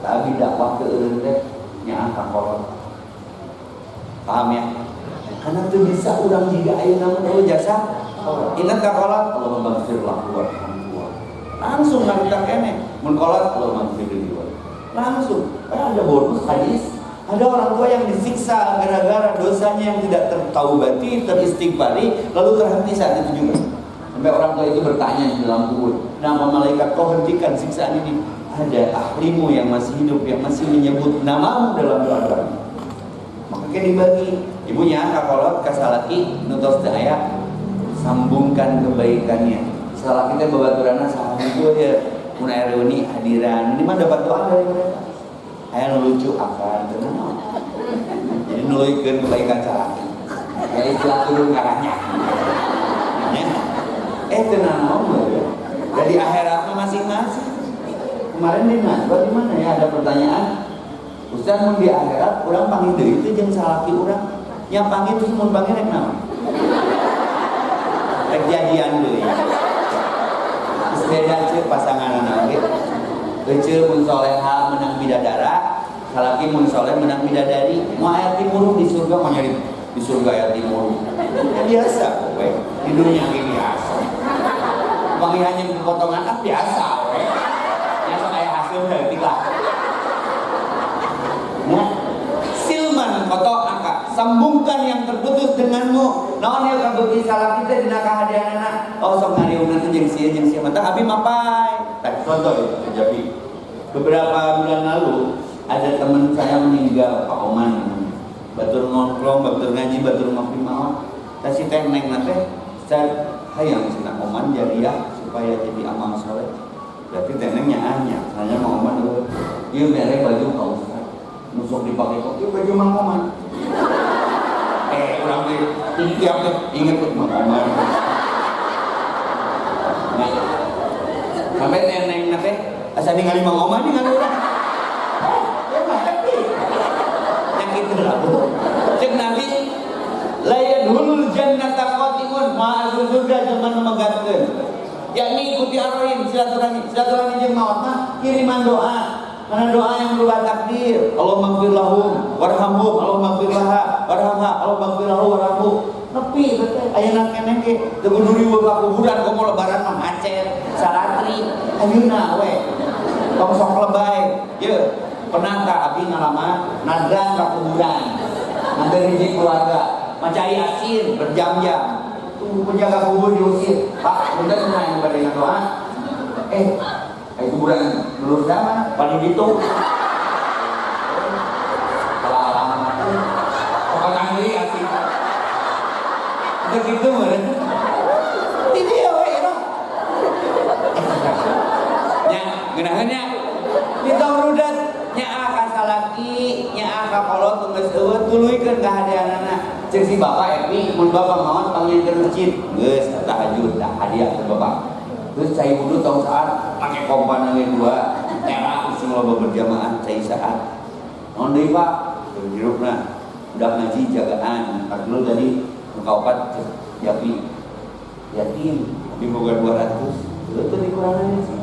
Tapi dakwah ke teh nya kakolot. Paham ya? Karena itu bisa orang jika ayo namun Allah jasa. Ingat kakolot Allah maghfirlah warhamhu. Langsung kita kene mengkolot Allah maghfirlah. Langsung. Ada bonus hadis. Ada orang tua yang disiksa gara-gara dosanya yang tidak tertaubati, teristighfari, lalu terhenti saat itu juga. Sampai orang tua itu bertanya di dalam kubur, nama malaikat kau hentikan siksaan ini. Ada ahlimu yang masih hidup, yang masih menyebut namamu dalam doa-doa. Maka dibagi ibunya kakolot kasalaki nutos daya sambungkan kebaikannya. Salah kita babaturana sahabat itu ya mun aya reuni hadiran ini mah dapat doa dari mereka. Aya lucu akan tenang. Jadi nuluykeun kebaikan salaki. Ya istilah turun karanya. Ya. Tenang mau ya. Dari akhirat masing-masing. Kemarin di mana ya ada pertanyaan. Ustaz mun di akhirat urang panggil deui teh jeung salaki urang. Yang panggil itu mun panggil rek naon? Rek jadian deui. Geus beda ceuk pasanganna oge. Kecil mun soleha menang bidadara, salaki mun soleh menang bidadari. Mau aya timur di surga mah nyari di surga aya timur. Ya biasa we. Di dunia ge biasa. Panggilan yang potongan biasa we. Biasa aya hasil heuti lah. Silman koto angka sambungkan yang terputus denganmu. Naon ya kabeuki salah kita dina kahadianana. Oh sok ngariungna teh jeung sia mata abi mapai. Tak contoh jadi beberapa bulan lalu ada teman saya meninggal Pak Oman. Batur nongkrong, batur ngaji, batur ngopi mawon. Tah si teh neng teh saya hayang cenah Oman jariah supaya jadi amal saleh. Berarti teh neng nyaanya, hanya mau Oman ieu mere baju kau nusuk dipakai kok baju Mang Oman. Urang teh tiap teh inget Mang Oman. Nah, sampai neneng teh asa ningali Mang Oman ningali urang. Ya mah tapi yang itu lah. Cek Nabi la yadkhulul jannata qati'un ma surga zaman memegatkeun. Yakni ikuti aroin silaturahmi jeung maot mah kiriman doa. Mana doa yang berubah takdir. Allahumma ighfir lahum warhamhum, Allahumma ighfir laha warhamha, Allahumma ighfir lahu warhamhu. Nepi betul ayeuna keneh ge teu kudu riweuh ka kuburan komo lebaran mah macet, saratri. Ayeuna we. Tong sok lebay. Ye, pernah ka abi ngalaman nadran ka kuburan. Nganter hiji keluarga, macai asin berjam-jam. Tunggu penjaga kubur diusir. Pak, bener cenah yang dengan doa. Kuburan lurus zaman paling gitu. Kalau alamat pokoknya ngeri asik. Udah gitu meren. Tidak ya we no. Nya geunaheunnya di tong rudat nya ka salaki nya ka kolot geus eueuh tuluykeun kahadianana. Ceuk si bapak Epi mun bapak maot panggilkeun masjid. Geus tahajud dah hadiah ke bapak. Terus cai wudu tong saat pakai kompan angin dua era usul loba berjamaah cai saat non deui Pak dirupna udah ngaji jagaan pas dulu tadi muka opat yapi yatim tapi boga 200 itu teh dikurangan sih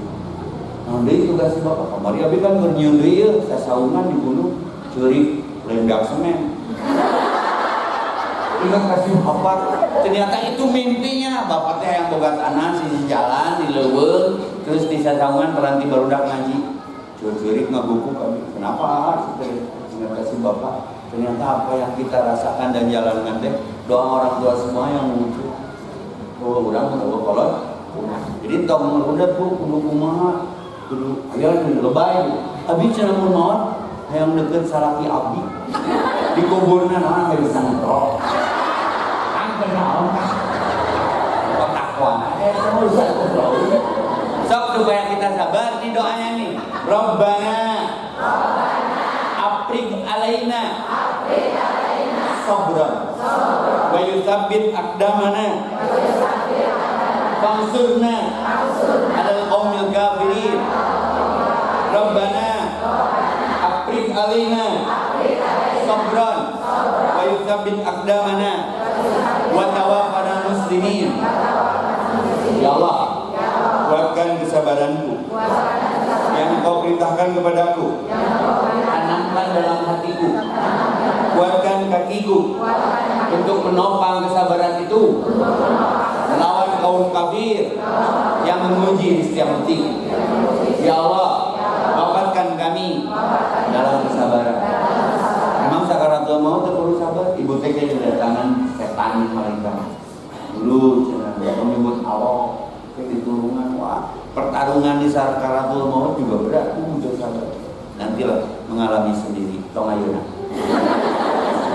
non deui tugas bapak kamari abi kan keur nyieun deui sasaungan di gunung ceurik lendak semen ingat kasih bapak. Ternyata itu mimpinya. Bapaknya yang boga tanah sisi jalan di leuweung, terus di sasaungan peranti barudak ngaji. Curi-curi ngabuku kami. Kenapa? Ingat kasih bapak. Ternyata apa yang kita rasakan dan jalankan teh doa orang tua semua yang muncul. Oh, urang bawa kolot. Jadi tong udah bu kudu kumaha, kudu aya lebay. Abi cenah mun maot hayang deukeut salaki abdi. Di kuburna naon geus santrok. Kang kenaon kah? Takwa. Usah goblok. Sok supaya kita sabar di doanya nih. Rabbana Afrig alaina sabran wa yutsabbit aqdamana fansurna alal qaumil kafirin. Rabbana Afrig alaina sabran wa yutsabbit aqdamana wa tawaffana muslimin. Ya Allah, kuatkan kesabaranku yang Engkau perintahkan kepadaku, tanamkan dalam hatiku, kuatkan kakiku untuk menopang kesabaran itu melawan kaum kafir yang menguji di setiap detik. Ya Allah, wafatkan kami dalam kesabaran. Memang sakaratul maut perlu sabar. Ibu teh kedatangan setan malaikat. Dulu cenah menyebut Allah ditulungan. Wah, pertarungan di sakaratul maut juga berat, untuk sabar. Nantilah mengalami sendiri. Tong ayeuna.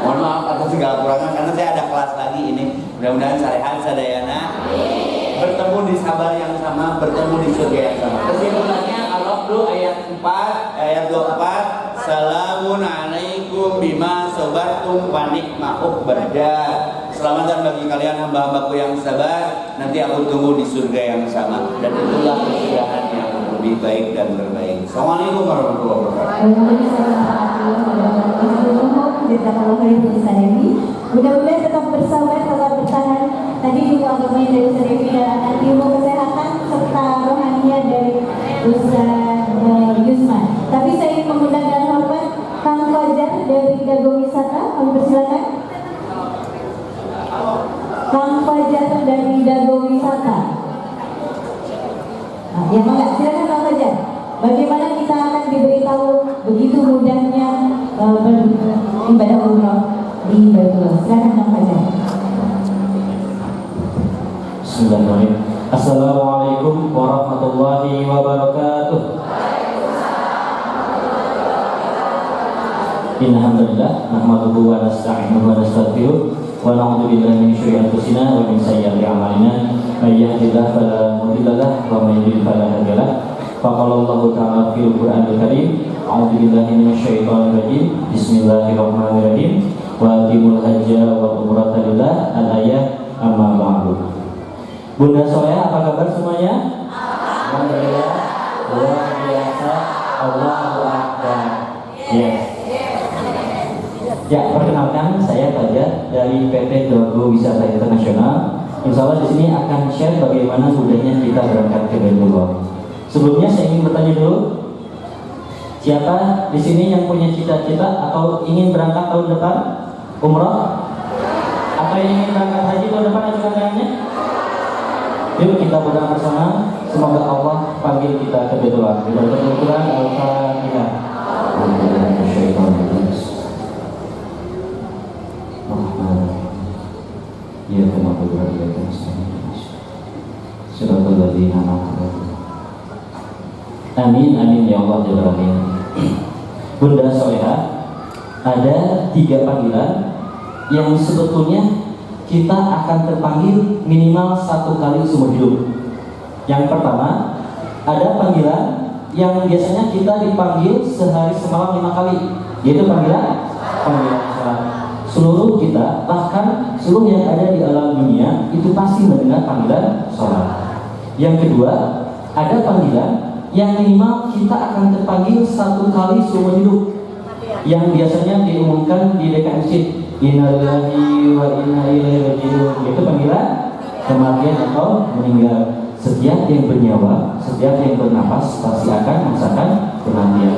Mohon maaf atas segala kurangan karena saya ada kelas lagi ini. Mudah-mudahan sarehat sadayana bertemu di sabar yang sama, bertemu di surga yang sama. Kesimpulannya Al-Qur'an ayat 24, Salamun alaikum bima sabartum wa ni'ma uqbadar. Selamatan bagi kalian hamba-hambaku yang sabar, nanti aku tunggu di surga yang sama. Dan itulah kesudahan yang lebih baik dan terbaik. Assalamualaikum warahmatullahi wabarakatuh. Mudah-mudahan tetap bersabar, tetap bertahan. Tadi ilmu agamanya dari Ustaz Devi dan nanti ilmu kesehatan serta rohaninya dari Ustaz Yusman. Tapi saya ingin mengundang dan hormat Kang Fajar dari Dago Wisata. Kami persilakan. Kang Fajar dari Dago Wisata. Nah, ya mangga, silakan Kang Fajar. Bagaimana kita akan diberitahu begitu mudahnya beribadah umroh di Baitullah. Silakan Kang Fajar. Bismillahirrahmanirrahim. Assalamualaikum warahmatullahi wabarakatuh. Innalhamdulillah nahmaduhu wa nasta'inuhu wa nastaghfiruh wa na'udzu billahi min syururi anfusina wa min sayyiati a'malina may yahdihillahu fala mudilla lahu wa may yudlil fala hadiya lahu. Faqala Allahu ta'ala fil Qur'anil Karim, a'udzu billahi minasyaitonir rajim. Bismillahirrahmanirrahim. Wa atimul hajja wal umrata lillah. Al-ayat amma ba'du. Bunda Soya, apa kabar semuanya? Alhamdulillah, luar biasa, Allahu Akbar. Yes. Ya, perkenalkan saya Fajar dari PT Dago Wisata Internasional. Insya Allah di sini akan share bagaimana mudahnya kita berangkat ke Baitullah. Sebelumnya saya ingin bertanya dulu, siapa di sini yang punya cita-cita atau ingin berangkat tahun depan umroh? Atau yang ingin berangkat haji tahun depan, ajukan tangannya? Yuk kita berdoa bersama, semoga Allah panggil kita ke Baitullah. Kita berdoa Al-Fatihah. Ya kama berdoa Amin, amin ya Allah ya Rabbi. Bunda Soeha, ada 3 panggilan yang sebetulnya kita akan terpanggil minimal 1 kali seumur hidup. Yang pertama, ada panggilan yang biasanya kita dipanggil sehari semalam 5 kali, yaitu panggilan sholat. Seluruh kita, bahkan seluruh yang ada di alam dunia itu pasti mendengar panggilan sholat. Yang kedua, ada panggilan yang minimal kita akan terpanggil 1 kali seumur hidup, yang biasanya diumumkan di DKMC, innalillahi wa inna ilaihi raji'un. Itu panggilan kematian atau meninggal. Setiap yang bernyawa, setiap yang bernapas pasti akan merasakan kematian.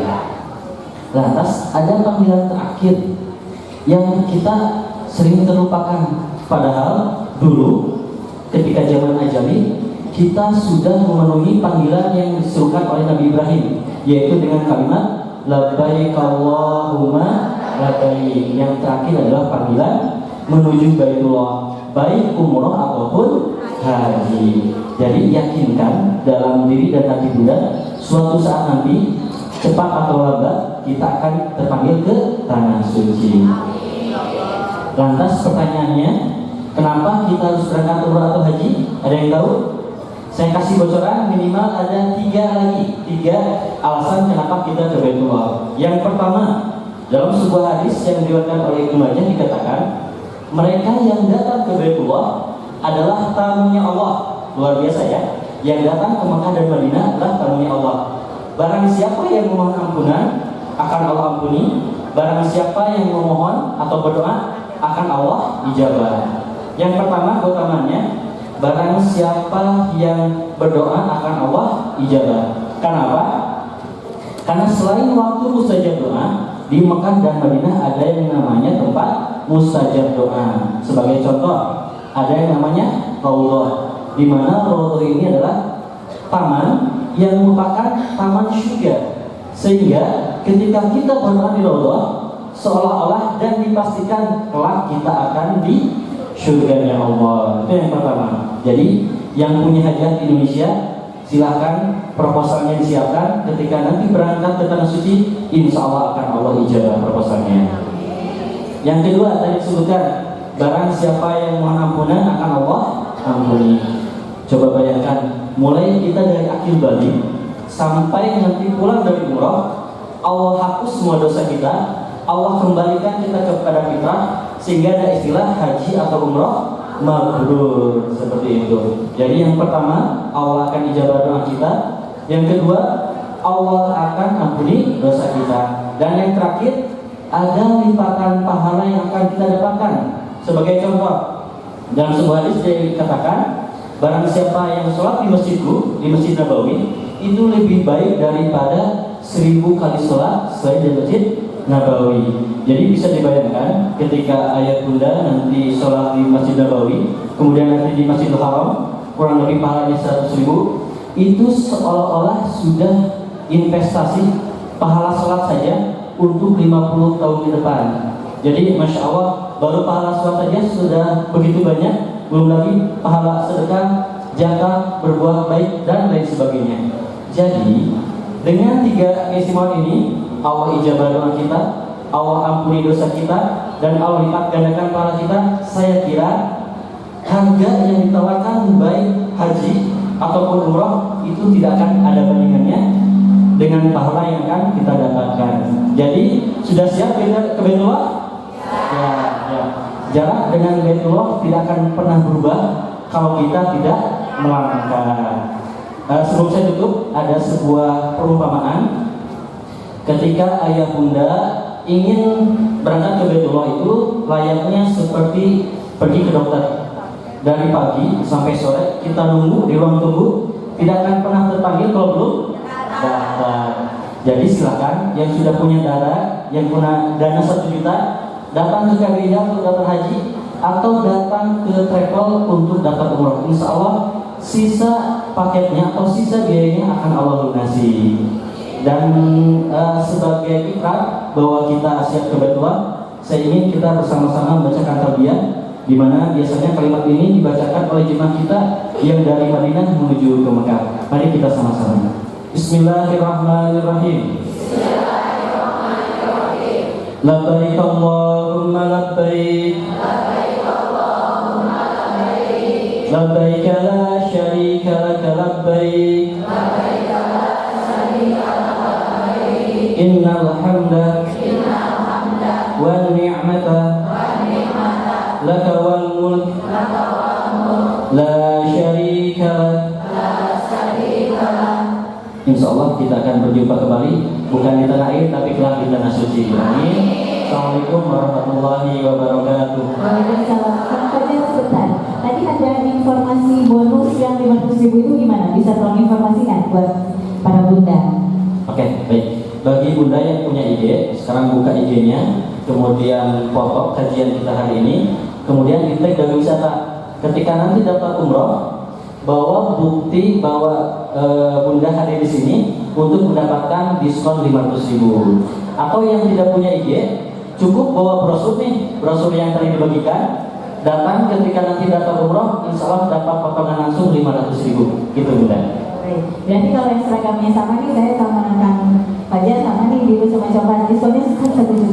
Lantas ada panggilan terakhir yang kita sering terlupakan. Padahal dulu ketika zaman ajami kita sudah memenuhi panggilan yang diserukan oleh Nabi Ibrahim, yaitu dengan kalimat labbaik Allahumma labbaik. Yang terakhir adalah panggilan menuju Baitullah, baik umroh ataupun haji. Jadi yakinkan dalam diri dan hati Bunda, suatu saat nanti cepat atau lambat kita akan terpanggil ke tanah suci. Lantas pertanyaannya, kenapa kita harus berangkat umroh atau haji? Ada yang tahu? Saya kasih bocoran, minimal ada tiga alasan kenapa kita ke Baitullah. Yang pertama, dalam sebuah hadis yang diriwayatkan oleh Ibnu Majah dikatakan, mereka yang datang ke Baitullah adalah tamunya Allah. Luar biasa ya. Yang datang ke Mekah dan Madinah adalah tamunya Allah. Barang siapa yang memohon ampunan, akan Allah ampuni. Barang siapa yang memohon atau berdoa, akan Allah ijabah. Yang pertama keutamaannya, barang siapa yang berdoa akan Allah ijabah. Kenapa? Karena selain waktu mustajab doa, di Mekah dan Madinah ada yang namanya tempat mustajab doa. Sebagai contoh, ada yang namanya Raudhah, di mana Raudhah ini adalah taman yang merupakan taman surga. Sehingga ketika kita berdoa di Raudhah, seolah-olah dan dipastikan kelak kita akan di surganya Allah. Itu yang pertama. Jadi yang punya hajat di Indonesia, silahkan proposalnya disiapkan. Ketika nanti berangkat ke tanah suci, insya Allah akan Allah ijabah proposalnya. Yang kedua tadi disebutkan, barang siapa yang mohon ampunan akan Allah ampuni. Coba bayangkan, mulai kita dari akhir balik sampai nanti pulang dari umrah, Allah hapus semua dosa kita, Allah kembalikan kita kepada fitrah, sehingga ada istilah haji atau umrah mabrur, seperti itu. Jadi yang pertama, Allah akan ijabah doa kita. Yang kedua, Allah akan ampuni dosa kita. Dan yang terakhir, ada lipatan pahala yang akan kita dapatkan. Sebagai contoh, dalam sebuah hadis dikatakan, barang siapa yang sholat di masjidku, di Masjid Nabawi, itu lebih baik daripada 1000 kali sholat selain di Masjid Nabawi. Jadi bisa dibayangkan ketika ayah bunda nanti sholat di Masjid Nabawi, kemudian nanti di Masjidil Haram, kurang lebih pahalanya 100.000, itu seolah-olah sudah investasi pahala sholat saja untuk 50 tahun ke depan. Jadi Masya Allah, baru pahala sholat saja sudah begitu banyak, belum lagi pahala sedekah, zakat, berbuat baik, dan lain sebagainya. Jadi dengan 3 keistimewaan ini, Allah ijabah doa kita, Allah ampuni dosa kita, dan Allah lipat gandakan pahala kita. Saya kira harga yang ditawarkan baik haji ataupun umroh itu tidak akan ada bandingannya dengan pahala yang akan kita dapatkan. Jadi sudah siap kita ke Baitullah? Ya. Jarak dengan Baitullah tidak akan pernah berubah kalau kita tidak melangkah. Sebelum saya tutup, ada sebuah perumpamaan. Ketika ayah bunda ingin berangkat ke Baitullah itu layaknya seperti pergi ke dokter. Dari pagi sampai sore kita nunggu di ruang tunggu, tidak akan pernah terpanggil kalau belum daftar. Jadi silakan yang sudah punya dana, yang punya dana 1 juta, datang ke KBIH untuk daftar haji atau datang ke travel untuk daftar umroh. Insya Allah sisa paketnya atau sisa biayanya akan Allah lunasi. Dan sebagai ikrar bahwa kita siap ke Baitullah, saya ingin kita bersama-sama membacakan talbiyah, di mana biasanya kalimat ini dibacakan oleh jemaah kita yang dari Madinah menuju ke Mekah. Mari kita sama-sama. Bismillahirrahmanirrahim. Labbaik Allahumma labbaik. Labbaik la syarika laka labbaik. Innal hamda wan ni'mata laka wal mulk la syarika lak. Insyaallah kita akan berjumpa kembali, bukan di tanah air tapi kelak di tanah suci. Amin. Assalamualaikum warahmatullahi wabarakatuh. Waalaikumsalam. Saja sebentar. Tadi ada informasi bonus yang 500.000 itu gimana? Bisa tolong informasikan buat para bunda? Oke, baik. Bagi bunda yang punya IG, sekarang buka IG-nya. kemudian foto kajian kita hari ini, kemudian di tag dari wisata. Ketika nanti dapat umroh, bawa bukti bahwa Bunda hadir di sini untuk mendapatkan diskon 500.000. Atau yang tidak punya IG, cukup bawa brosur nih, brosur yang tadi dibagikan. Datang ketika nanti dapat umroh, insya Allah dapat potongan langsung 500.000. Gitu Bunda. Baik. Berarti kalau yang seragamnya sama nih, saya sama dengan Fajar sama nih, di sama coklat diskonnya 1 juta.